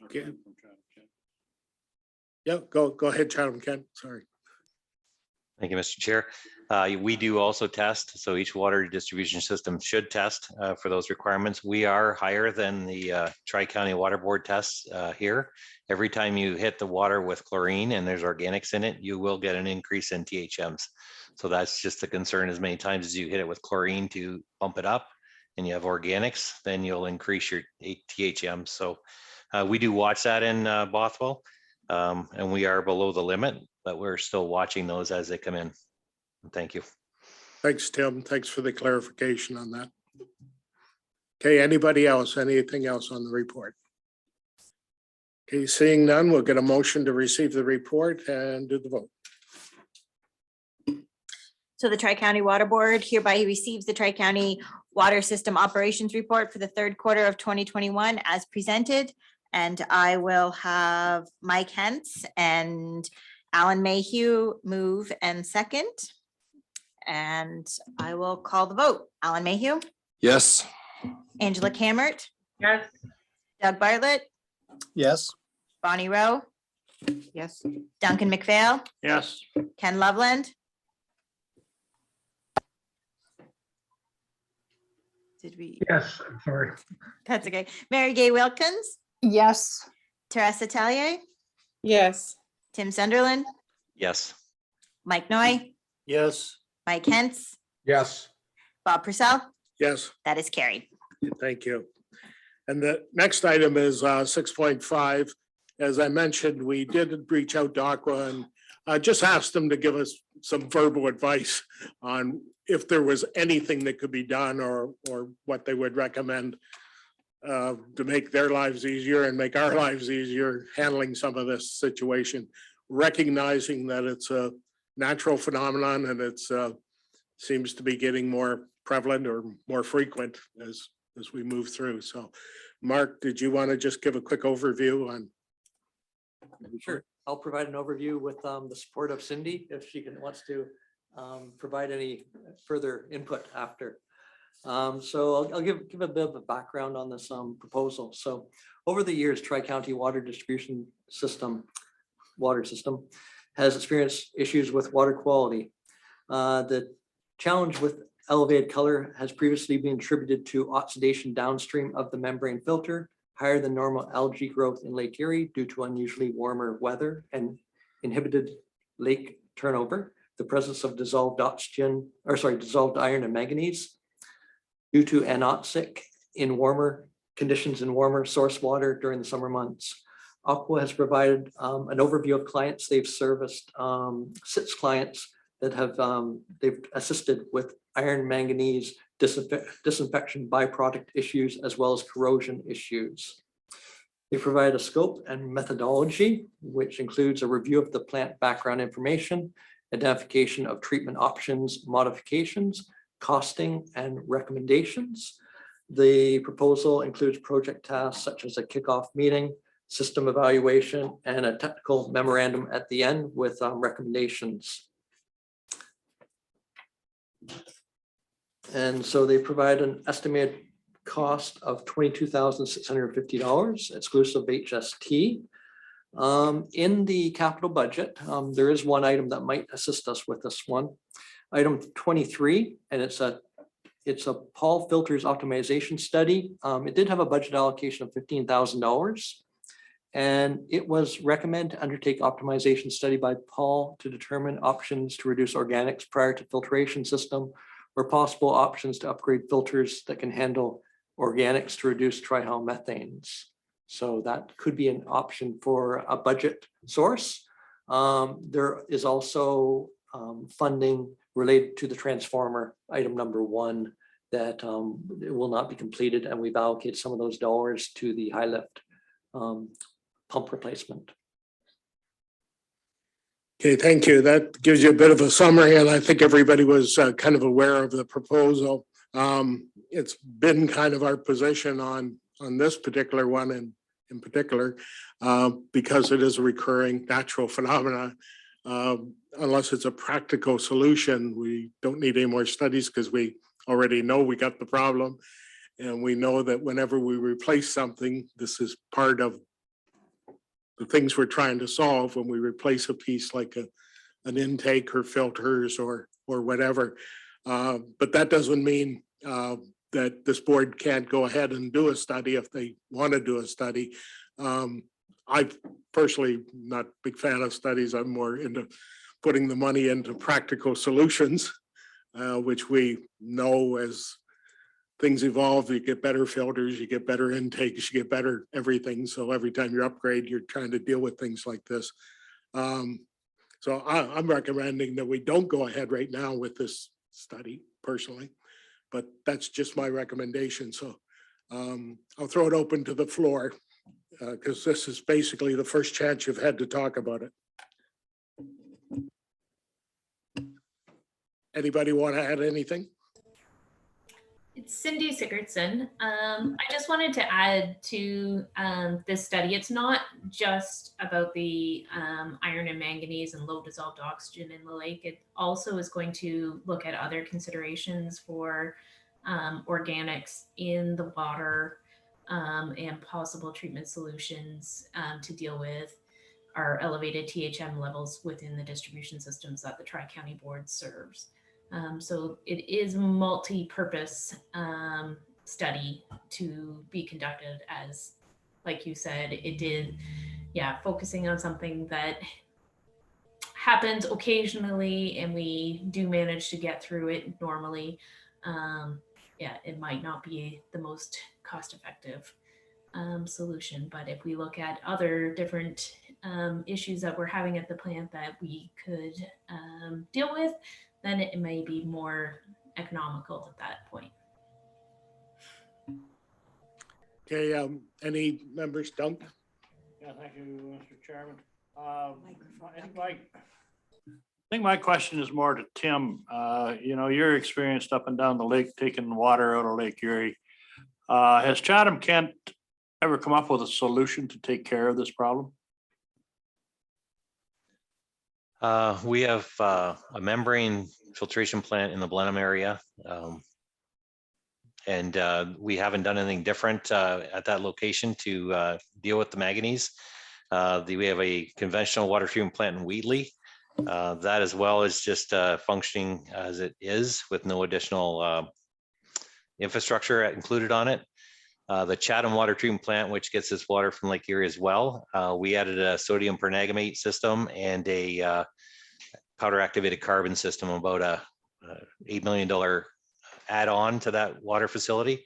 Okay. Yeah, go ahead, Chatham-Kent. Sorry. Thank you, Mr. Chair. We do also test, so each water distribution system should test for those requirements. We are higher than the Tri-County Water Board tests here. Every time you hit the water with chlorine and there's organics in it, you will get an increase in THMs. So that's just a concern. As many times as you hit it with chlorine to pump it up and you have organics, then you'll increase your THMs. So we do watch that in Bothwell. And we are below the limit. but we're still watching those as they come in. Thank you. Thanks, Tim. Thanks for the clarification on that. Okay, anybody else? Anything else on the report? Okay, seeing none, we'll get a motion to receive the report and do the vote. So the Tri-County Water Board hereby receives the Tri-County Water System Operations Report for the third quarter of 2021 as presented. And I will have Mike Hentz and Alan Mayhew move and second. And I will call the vote. Alan Mayhew, Yes. Angela Cammert, Yes. Doug Bartlett, Yes. Bonnie Rowe, Yes. Duncan McPhail, Yes. Ken Loveland. Did we? Yes, I'm sorry. That's okay. Mary Gay Wilkins, Yes. Teresa Tellier, Yes. Tim Sunderland, Yes. Mike Noy, Yes. Mike Hentz, Yes. Bob Purcell. Yes, That is carried. thank you. And the next item is 6.5. As I mentioned, we did reach out to Aqua and just asked them to give us some verbal advice on if there was anything that could be done or what they would recommend to make their lives easier and make our lives easier handling some of this situation, recognizing that it's a natural phenomenon and it's seems to be getting more prevalent or more frequent as we move through. So, Mark, did you want to just give a quick overview on? Sure, I'll provide an overview with the support of Cindy if she wants to provide any further input after. So I'll give a bit of a background on this proposal. So over the years, Tri-County Water Distribution Water System has experienced issues with water quality. The challenge with elevated color has previously been attributed to oxidation downstream of the membrane filter, higher than normal algae growth in Lake Erie due to unusually warmer weather and inhibited lake turnover, the presence of dissolved iron and manganese due to anoxic in warmer conditions in warmer source water during the summer months. Aqua has provided an overview of clients they've serviced, 6 clients that have they've assisted with iron manganese disinfection byproduct issues as well as corrosion issues. They provide a scope and methodology, which includes a review of the plant background information, identification of treatment options, modifications, costing, and recommendations. The proposal includes project tasks such as a kickoff meeting, system evaluation, and a technical memorandum at the end with recommendations. And so they provide an estimated cost of $22,650 exclusive HST. In the capital budget, there is one item that might assist us with this one. Item 23, and it's a Paul filters optimization study. It did have a budget allocation of $15,000. And it was recommended to undertake optimization study by Paul to determine options to reduce organics prior to filtration system or possible options to upgrade filters that can handle organics to reduce trihalmethanes. So that could be an option for a budget source. There is also funding related to the transformer, item number 1, that it will not be completed, and we've allocated some of those dollars to the high lift pump replacement. Okay, thank you. That gives you a bit of a summary, and I think everybody was kind of aware of the proposal. It's been kind of our position on this particular one in particular, because it is a recurring natural phenomena. Unless it's a practical solution, we don't need any more studies because we already know we got the problem. And we know that whenever we replace something, this is part of the things we're trying to solve when we replace a piece like an intake or filters or whatever. But that doesn't mean that this board can't go ahead and do a study if they want to do a study. I personally not a big fan of studies. I'm more into putting the money into practical solutions, which we know as things evolve, you get better filters, you get better intakes, you get better everything. So every time you upgrade, you're trying to deal with things like this. So I'm recommending that we don't go ahead right now with this study personally, but that's just my recommendation. So I'll throw it open to the floor because this is basically the first chance you've had to talk about it. Anybody want to add anything? It's Cindy Sigurdsson. I just wanted to add to this study. It's not just about the iron and manganese and low dissolved oxygen in the lake. It also is going to look at other considerations for organics in the water and possible treatment solutions to deal with our elevated THM levels within the distribution systems that the Tri-County Board serves. So it is a multi-purpose study to be conducted, as, like you said, it did, focusing on something that happens occasionally and we do manage to get through it normally. It might not be the most cost-effective solution, but if we look at other different issues that we're having at the plant that we could deal with, then it may be more economical at that point. Okay, any members? Dunk? Yeah, thank you, Mr. Chairman. I think my question is more to Tim. You're experienced up and down the lake, taking water out of Lake Erie. Has Chatham-Kent ever come up with a solution to take care of this problem? We have a membrane filtration plant in the Blenheim area. And we haven't done anything different at that location to deal with the manganese. We have a conventional water treatment plant in Wheatley. That as well is just functioning as it is with no additional infrastructure included on it. The Chatham water treatment plant, which gets its water from Lake Erie as well, we added a sodium permanganate system and a powder activated carbon system, about a $8 million add-on to that water facility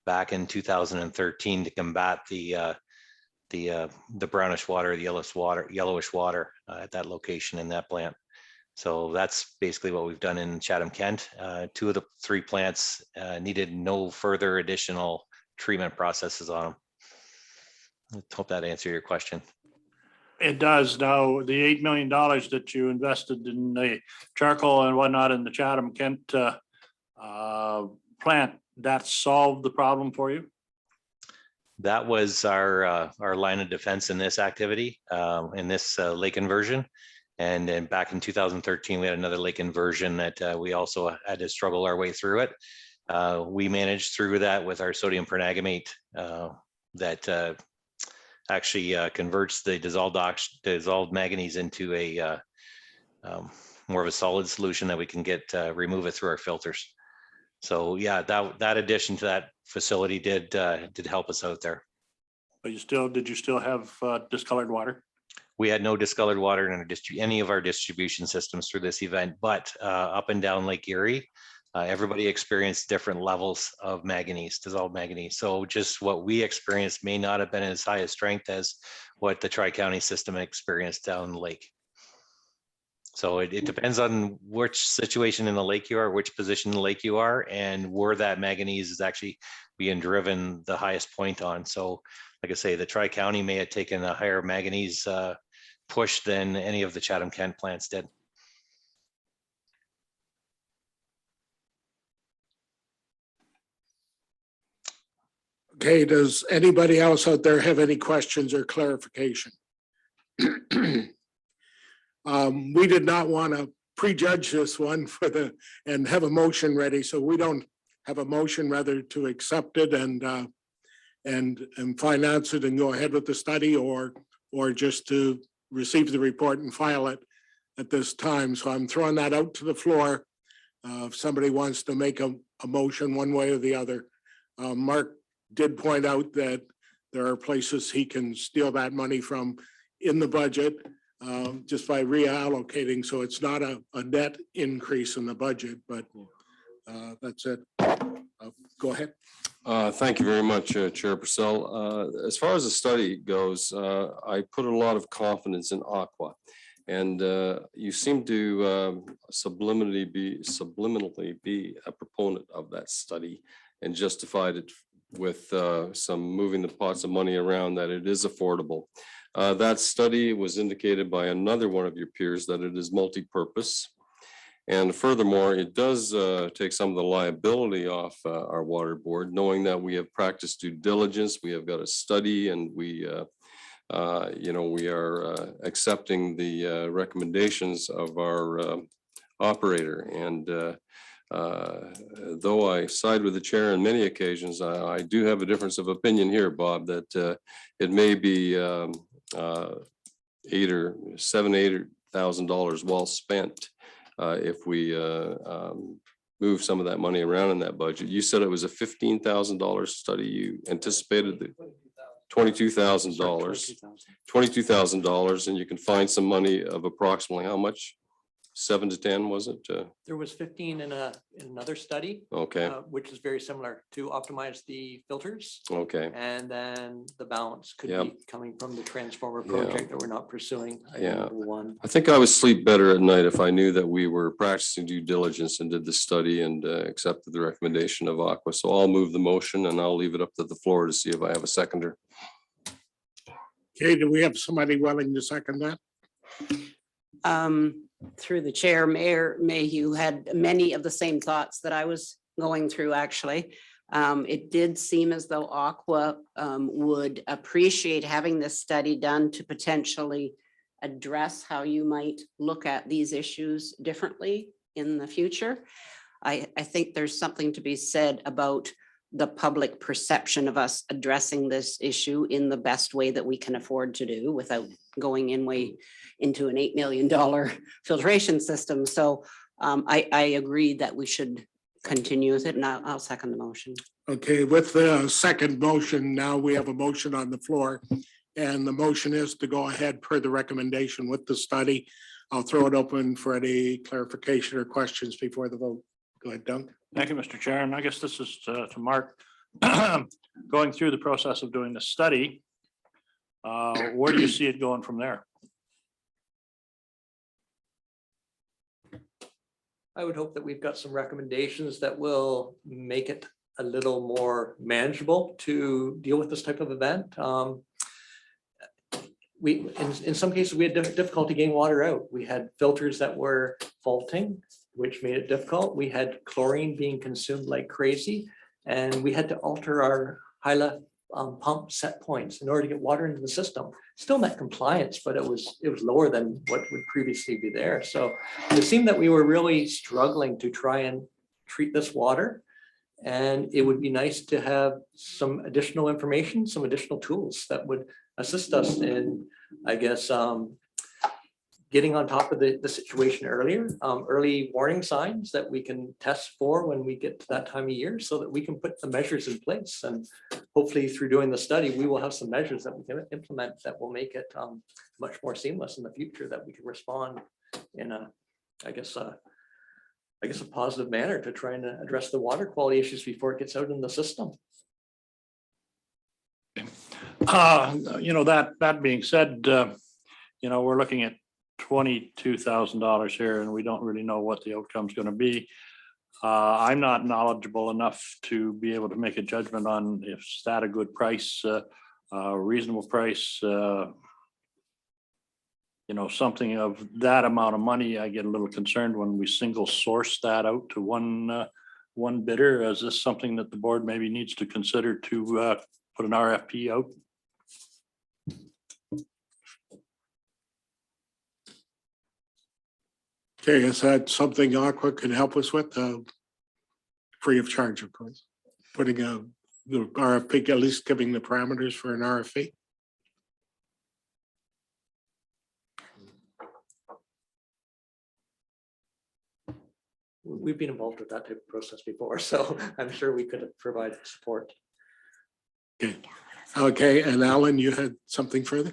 back in 2013 to combat the brownish water, the yellowish water at that location in that plant. So that's basically what we've done in Chatham-Kent. 2 of the 3 plants needed no further additional treatment processes on them. I hope that answered your question. It does. Now, the $8 million that you invested in the charcoal and whatnot in the Chatham-Kent plant, that solved the problem for you? That was our line of defense in this activity, in this lake inversion. And then back in 2013, we had another lake inversion that we also had to struggle our way through it. We managed through that with our sodium permanganate that actually converts the dissolved manganese into a more of a solid solution that we can remove it through our filters. So yeah, that addition to that facility did help us out there. But did you still have discolored water? We had no discolored water in any of our distribution systems through this event, but up and down Lake Erie, everybody experienced different levels of manganese, dissolved manganese. So just what we experienced may not have been as high a strength as what the Tri-County system experienced down the lake. So it depends on which situation in the lake you are, which position in the lake you are, and where that manganese is actually being driven the highest point on. So like I say, the Tri-County may have taken a higher manganese push than any of the Chatham-Kent plants did. Okay, does anybody else out there have any questions or clarification? We did not want to prejudge this one and have a motion ready, so we don't have a motion rather to accept it and finance it and go ahead with the study, or just to receive the report and file it at this time. So I'm throwing that out to the floor. If somebody wants to make a motion one way or the other. Mark did point out that there are places he can steal that money from in the budget just by reallocating. So it's not a net increase in the budget, but that's it. Go ahead. Thank you very much, Chair Purcell. As far as the study goes, I put a lot of confidence in Aqua. And you seem to subliminally be a proponent of that study and justified it with some moving the pots of money around that it is affordable. That study was indicated by another one of your peers that it is multi-purpose. And furthermore, it does take some of the liability off our water board, knowing that we have practiced due diligence, we have got a study, and we we are accepting the recommendations of our operator. And though I side with the chair on many occasions, I do have a difference of opinion here, Bob, that it may be $8,000 well spent if we move some of that money around in that budget. You said it was a $15,000 study. You anticipated the $22,000, and you can find some money of approximately how much? 7 to 10, was it? There was 15 in another study, Okay, which is very similar to optimize the filters. okay. And then the balance could Yep. be coming from the transformer Yeah. project that we're not pursuing. item Yeah. number one. I think I would sleep better at night if I knew that we were practicing due diligence and did the study and accepted the recommendation of Aqua. So I'll move the motion and I'll leave it up to the floor to see if I have a seconder. Okay, do we have somebody willing to second that? Through the chair, Mayor Mayhew had many of the same thoughts that I was going through, actually. It did seem as though Aqua would appreciate having this study done to potentially address how you might look at these issues differently in the future. I think there's something to be said about the public perception of us addressing this issue in the best way that we can afford to do without going into an $8 million filtration system. So I agree that we should continue with it, and I'll second the motion. Okay, with the second motion, now we have a motion on the floor. And the motion is to go ahead per the recommendation with the study. I'll throw it open for any clarification or questions before the vote. Go ahead, Doug. Thank you, Mr. Chair. And I guess this is to Mark. Going through the process of doing the study, where do you see it going from there? I would hope that we've got some recommendations that will make it a little more manageable to deal with this type of event. In some cases, we had difficulty getting water out. We had filters that were faulting, which made it difficult. We had chlorine being consumed like crazy, and we had to alter our high-level pump set points in order to get water into the system. Still met compliance, but it was lower than what would previously be there. So it seemed that we were really struggling to try and treat this water. And it would be nice to have some additional information, some additional tools that would assist us in, I guess, getting on top of the situation earlier, early warning signs that we can test for when we get to that time of year so that we can put the measures in place. And hopefully through doing the study, we will have some measures that we can implement that will make it much more seamless in the future, that we can respond in a positive manner to try and address the water quality issues before it gets out in the system. That being said, we're looking at $22,000 here, and we don't really know what the outcome is going to be. I'm not knowledgeable enough to be able to make a judgment on if it's that a good price, reasonable price. Something of that amount of money, I get a little concerned when we single source that out to one bidder. Is this something that the board maybe needs to consider to put an RFP out? Okay, is that something Aqua could help us with? Free of charge, of course. Putting the RFP, at least giving the parameters for an RFP. We've been involved with that type of process before, so I'm sure we could have provided support. Okay, and Alan, you had something further?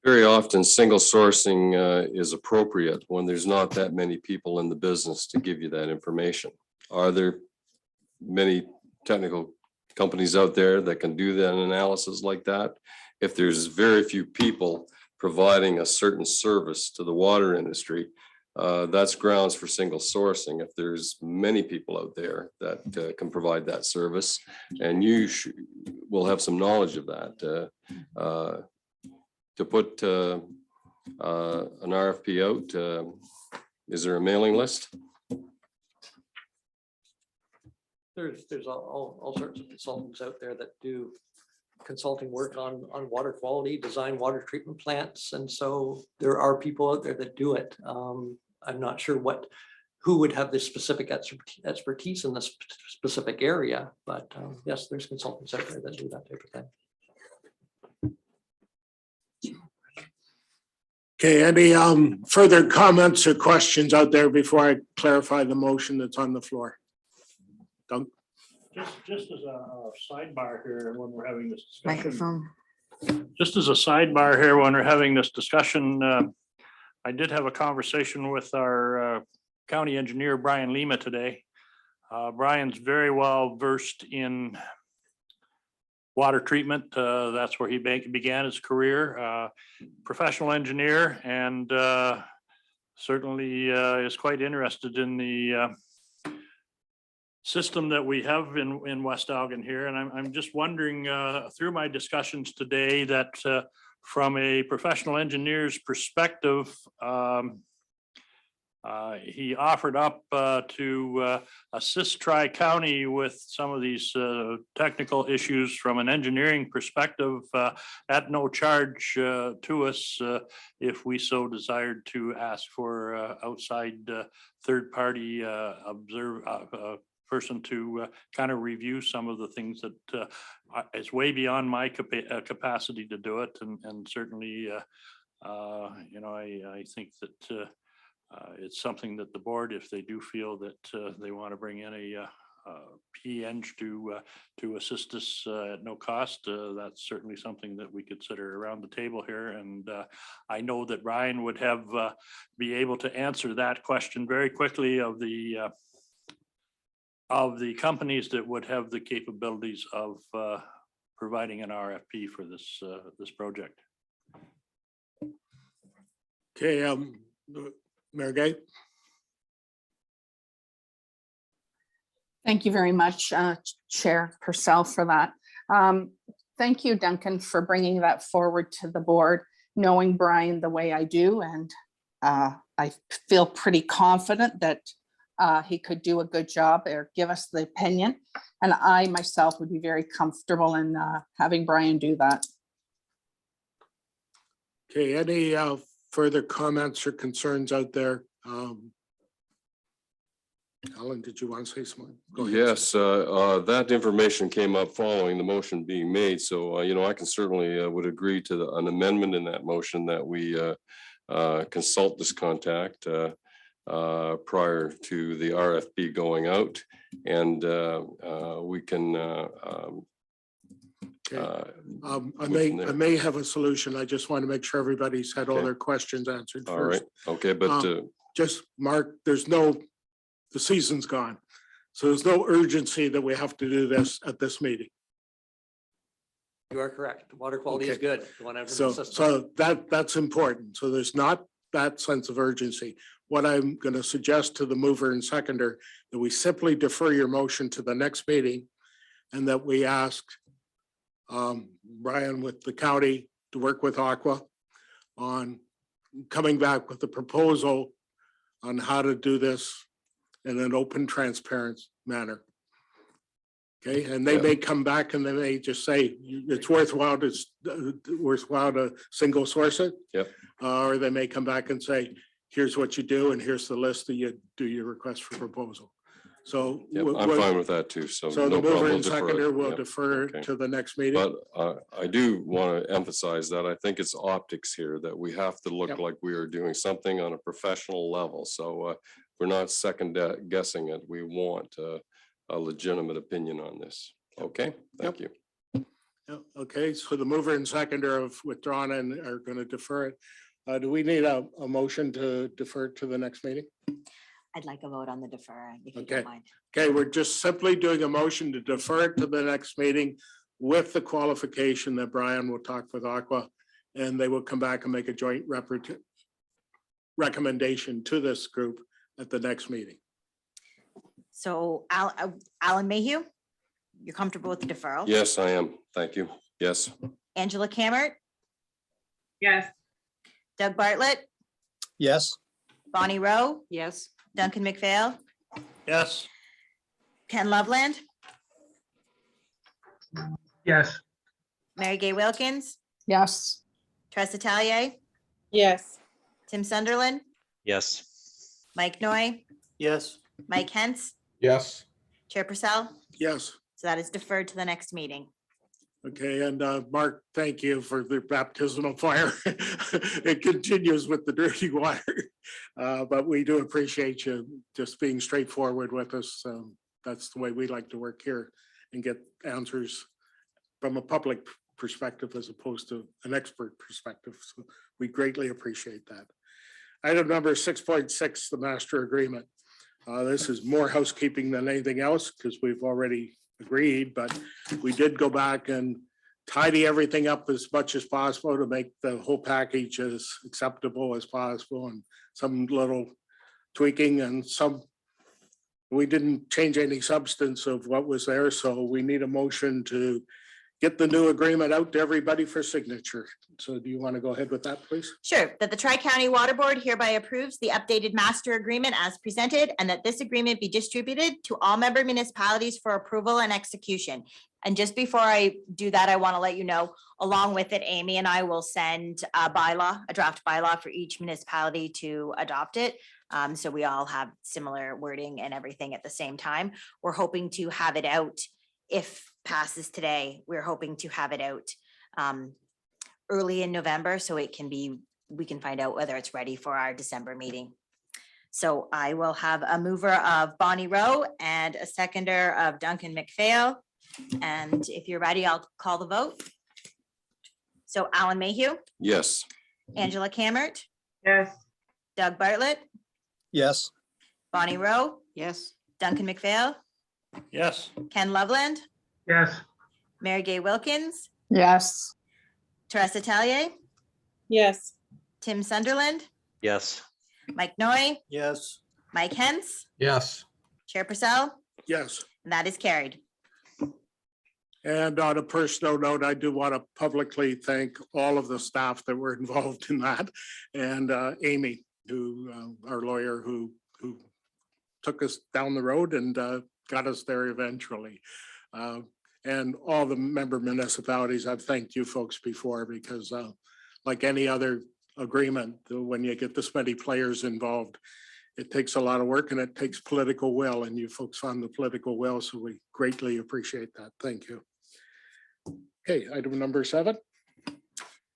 Very often, single sourcing is appropriate when there's not that many people in the business to give you that information. Are there many technical companies out there that can do that analysis like that? If there's very few people providing a certain service to the water industry, that's grounds for single sourcing. If there's many people out there that can provide that service, and you will have some knowledge of that, to put an RFP out, is there a mailing list? There's all sorts of consultants out there that do consulting work on water quality, design water treatment plants. And so there are people out there that do it. I'm not sure who would have this specific expertise in this specific area, but yes, there's consultants out there that do that type of thing. Okay, any further comments or questions out there before I clarify the motion that's on the floor? Doug? Just as a sidebar here, when we're having this discussion. Microphone. Just as a sidebar here, when we're having this discussion, I did have a conversation with our county engineer, Brian Lima, today. Brian's very well versed in water treatment. That's where he began his career. Professional engineer, and certainly is quite interested in the system that we have in West Elgin here. And I'm just wondering, through my discussions today, that from a professional engineer's perspective, he offered up to assist Tri-County with some of these technical issues from an engineering perspective at no charge to us if we so desired to ask for outside third-party person to kind of review some of the things that is way beyond my capacity to do it. And certainly, I think that it's something that the board, if they do feel that they want to bring in a PEng to assist us at no cost, that's certainly something that we consider around the table here. And I know that Ryan would be able to answer that question very quickly of the companies that would have the capabilities of providing an RFP for this project. Okay, Mayor Gay? Thank you very much, Chair Purcell, for that. Thank you, Duncan, for bringing that forward to the board, knowing Brian the way I do. And I feel pretty confident that he could do a good job or give us the opinion. And I myself would be very comfortable in having Brian do that. Okay, any further comments or concerns out there? Alan, did you want to say something? Go ahead. Yes, that information came up following the motion being made. So, I can certainly would agree to an amendment in that motion that we consult this contact prior to the RFP going out, and we can I may have a solution. I just want to make sure everybody's had all their questions answered all right. first. Okay, but Just Mark, the season's gone. So there's no urgency that we have to do this at this meeting. You are correct. Water quality is Okay. good. The one out in the system. So that's important. So there's not that sense of urgency. What I'm going to suggest to the mover and seconder, that we simply defer your motion to the next meeting, and that we ask Brian with the county to work with Aqua on coming back with a proposal on how to do this in an open, transparent manner. Okay, and they may come back and they may just say it's worthwhile to single source it. Yep. Or they may come back and say, here's what you do, and here's the list that you do your request for proposal. So yep, I'm fine with that too. So the no mover problem. and seconder will Yep. defer Okay. to the next meeting. But I do want to emphasize that I think it's optics here, that we have to look Yep. like we are doing something on a professional level. So we're not second guessing it. We want a legitimate opinion on this. Okay, thank you. Yeah, okay, so the mover and seconder have withdrawn and are going to defer it. Do we need a motion to defer to the next meeting? I'd like a vote on the defer, if you Okay. don't mind. Okay, we're just simply doing a motion to defer it to the next meeting with the qualification that Brian will talk with Aqua and they will come back and make a joint recommendation to this group at the next meeting. So Alan Mayhew, you're comfortable with the deferral? Yes, I am. Thank you. Yes. Angela Cammert, Yes. Doug Bartlett, Yes. Bonnie Rowe, Yes. Duncan McPhail, Yes. Ken Loveland, Yes. Mary Gay Wilkins, Yes. Tressa Talier, Yes. Tim Sunderland, Yes. Mike Noy, Yes. Mike Hens, Yes. Chair Purcell. Yes. So that is deferred to the next meeting. Okay, and Mark, thank you for the baptismal fire. It continues with the dirty water. But we do appreciate you just being straightforward with us. That's the way we like to work here and get answers from a public perspective as opposed to an expert perspective. So we greatly appreciate that. Item number 6.6, the master agreement. This is more housekeeping than anything else because we've already agreed, but we did go back and tidy everything up as much as possible to make the whole package as acceptable as possible, and some little tweaking and we didn't change any substance of what was there. So we need a motion to get the new agreement out to everybody for signature. So do you want to go ahead with that, please? Sure, that the Tri-County Water Board hereby approves the updated master agreement as presented, and that this agreement be distributed to all member municipalities for approval and execution. And just before I do that, I want to let you know, along with it, Amy and I will send a draft bylaw for each municipality to adopt it. So we all have similar wording and everything at the same time. We're hoping to have it out, if passes today, we're hoping to have it out early in November, so we can find out whether it's ready for our December meeting. So I will have a mover of Bonnie Rowe and a seconder of Duncan McPhail. And if you're ready, I'll call the vote. So Alan Mayhew, Yes. Angela Cammert, Yes. Doug Bartlett, Yes. Bonnie Rowe, Yes. Duncan McPhail, Yes. Ken Loveland, Yes. Mary Gay Wilkins, Yes. Teresa Talier, Yes. Tim Sunderland, Yes. Mike Noy, Yes. Mike Hens, Yes. Chair Purcell, Yes. and that is carried. And on a personal note, I do want to publicly thank all of the staff that were involved in that. And Amy, who, our lawyer, who took us down the road and got us there eventually. And all the member municipalities, I've thanked you folks before because like any other agreement, when you get this many players involved, it takes a lot of work and it takes political will, and you folks found the political will. So we greatly appreciate that. Thank you. Okay, item number 7.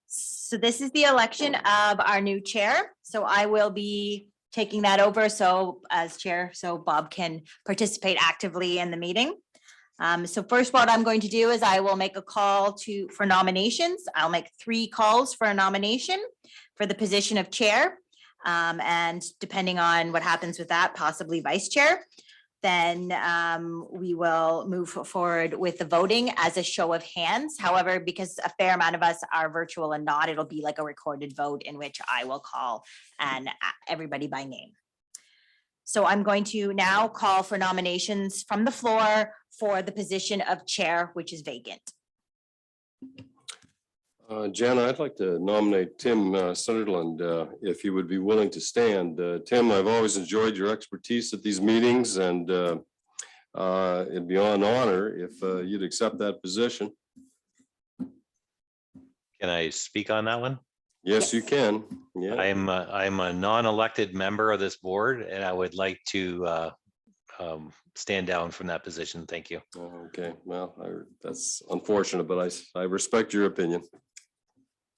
So this is the election of our new chair. So I will be taking that over. So as chair, so Bob can participate actively in the meeting. So first, what I'm going to do is I will make a call for nominations. I'll make 3 calls for a nomination for the position of chair. And depending on what happens with that, possibly vice chair. Then we will move forward with the voting as a show of hands. However, because a fair amount of us are virtual and not, it'll be like a recorded vote in which I will call and everybody by name. So I'm going to now call for nominations from the floor for the position of chair, which is vacant. Jana, I'd like to nominate Tim Sunderland, if you would be willing to stand. Tim, I've always enjoyed your expertise at these meetings, and it'd be an honor if you'd accept that position. Can I speak on that one? Yes, you can. Yeah. I'm a non-elected member of this board, and I would like to stand down from that position. Thank you. Okay, well, that's unfortunate, but I respect your opinion.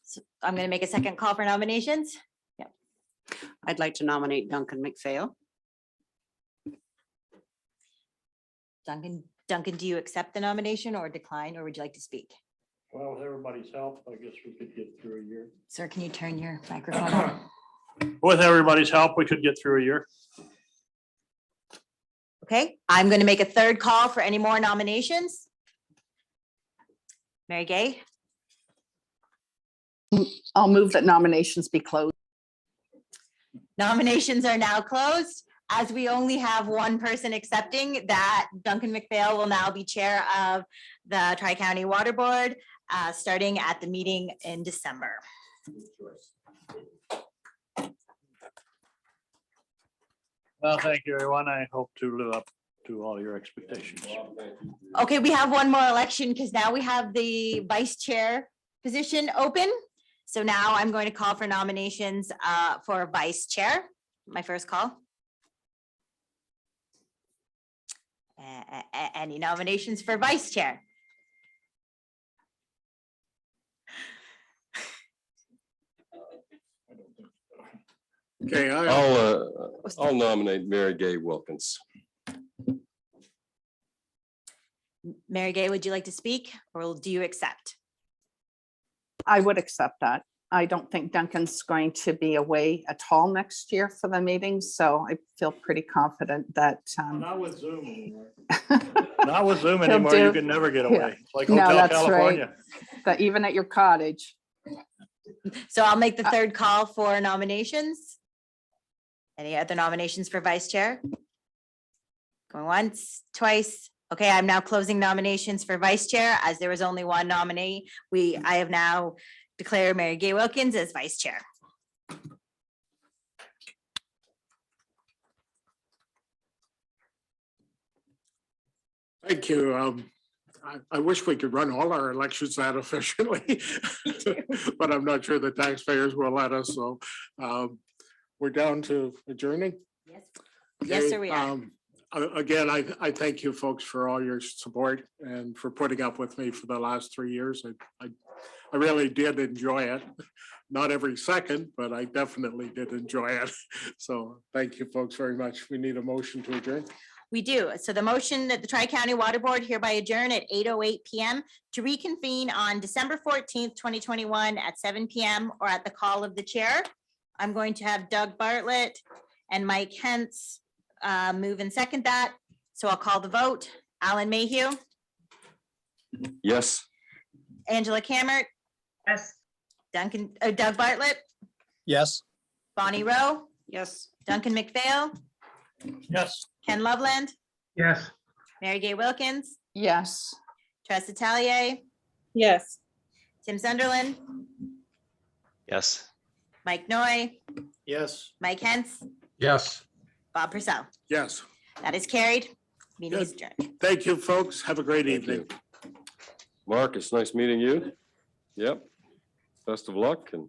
So I'm going to make a second call for nominations. I'd like to nominate Duncan McPhail. Duncan, do you accept the nomination or decline, or would you like to speak? Well, with everybody's help, I guess we could get through a year. Sir, can you turn your microphone on? With everybody's help, we could get through a year. Okay, I'm going to make a third call for any more nominations. Mary Gay? I'll move that nominations be closed. Nominations are now closed. As we only have one person accepting, that Duncan McPhail will now be chair of the Tri-County Water Board, starting at the meeting in December. Well, thank you, everyone. I hope to live up to all your expectations. Okay, we have one more election because now we have the vice chair position open. So now I'm going to call for nominations for vice chair. My first call. Any nominations for vice chair? Okay, I'll nominate Mary Gay Wilkins. Mary Gay, would you like to speak or do you accept? I would accept that. I don't think Duncan's going to be away at all next year for the meeting, so I feel pretty confident that. Not with Zoom anymore. Not with Zoom He'll anymore. You do- can never get yeah. away. It's like No, Hotel that's California. That even at your cottage. So I'll make the third call for nominations. Any other nominations for vice chair? Going once, twice. Okay, I'm now closing nominations for vice chair as there was only one nominee. I have now declared Mary Gay Wilkins as vice chair. thank you. I wish we could run all our elections that efficiently, but I'm not sure the taxpayers will let us, so we're down to adjourning. Yes. Yes, Okay, sir, we are. Again, I thank you folks for all your support and for putting up with me for the last 3 years. I really did enjoy it. Not every second, but I definitely did enjoy it. So thank you folks very much. We need a motion to adjourn. We do. So the motion that the Tri-County Water Board hereby adjourn at 8:08 PM to reconvene on December 14th, 2021 at 7 PM or at the call of the chair. I'm going to have Doug Bartlett and Mike Hentz move and second that. So I'll call the vote. Alan Mayhew, Yes. Angela Cammert, Yes. Doug Bartlett, Yes. Bonnie Rowe, Yes. Duncan McPhail, Yes. Ken Loveland, Yes. Mary Gay Wilkins, Yes. Tressa Talier, Yes. Tim Sunderland, Yes. Mike Noy, Yes. Mike Hentz, Yes. Bob Purcell. Yes, That is carried. Meeting is Good. adjourned. thank you, folks. Have a great Thank evening. you. Mark, it's nice meeting you. Yep. Best of luck and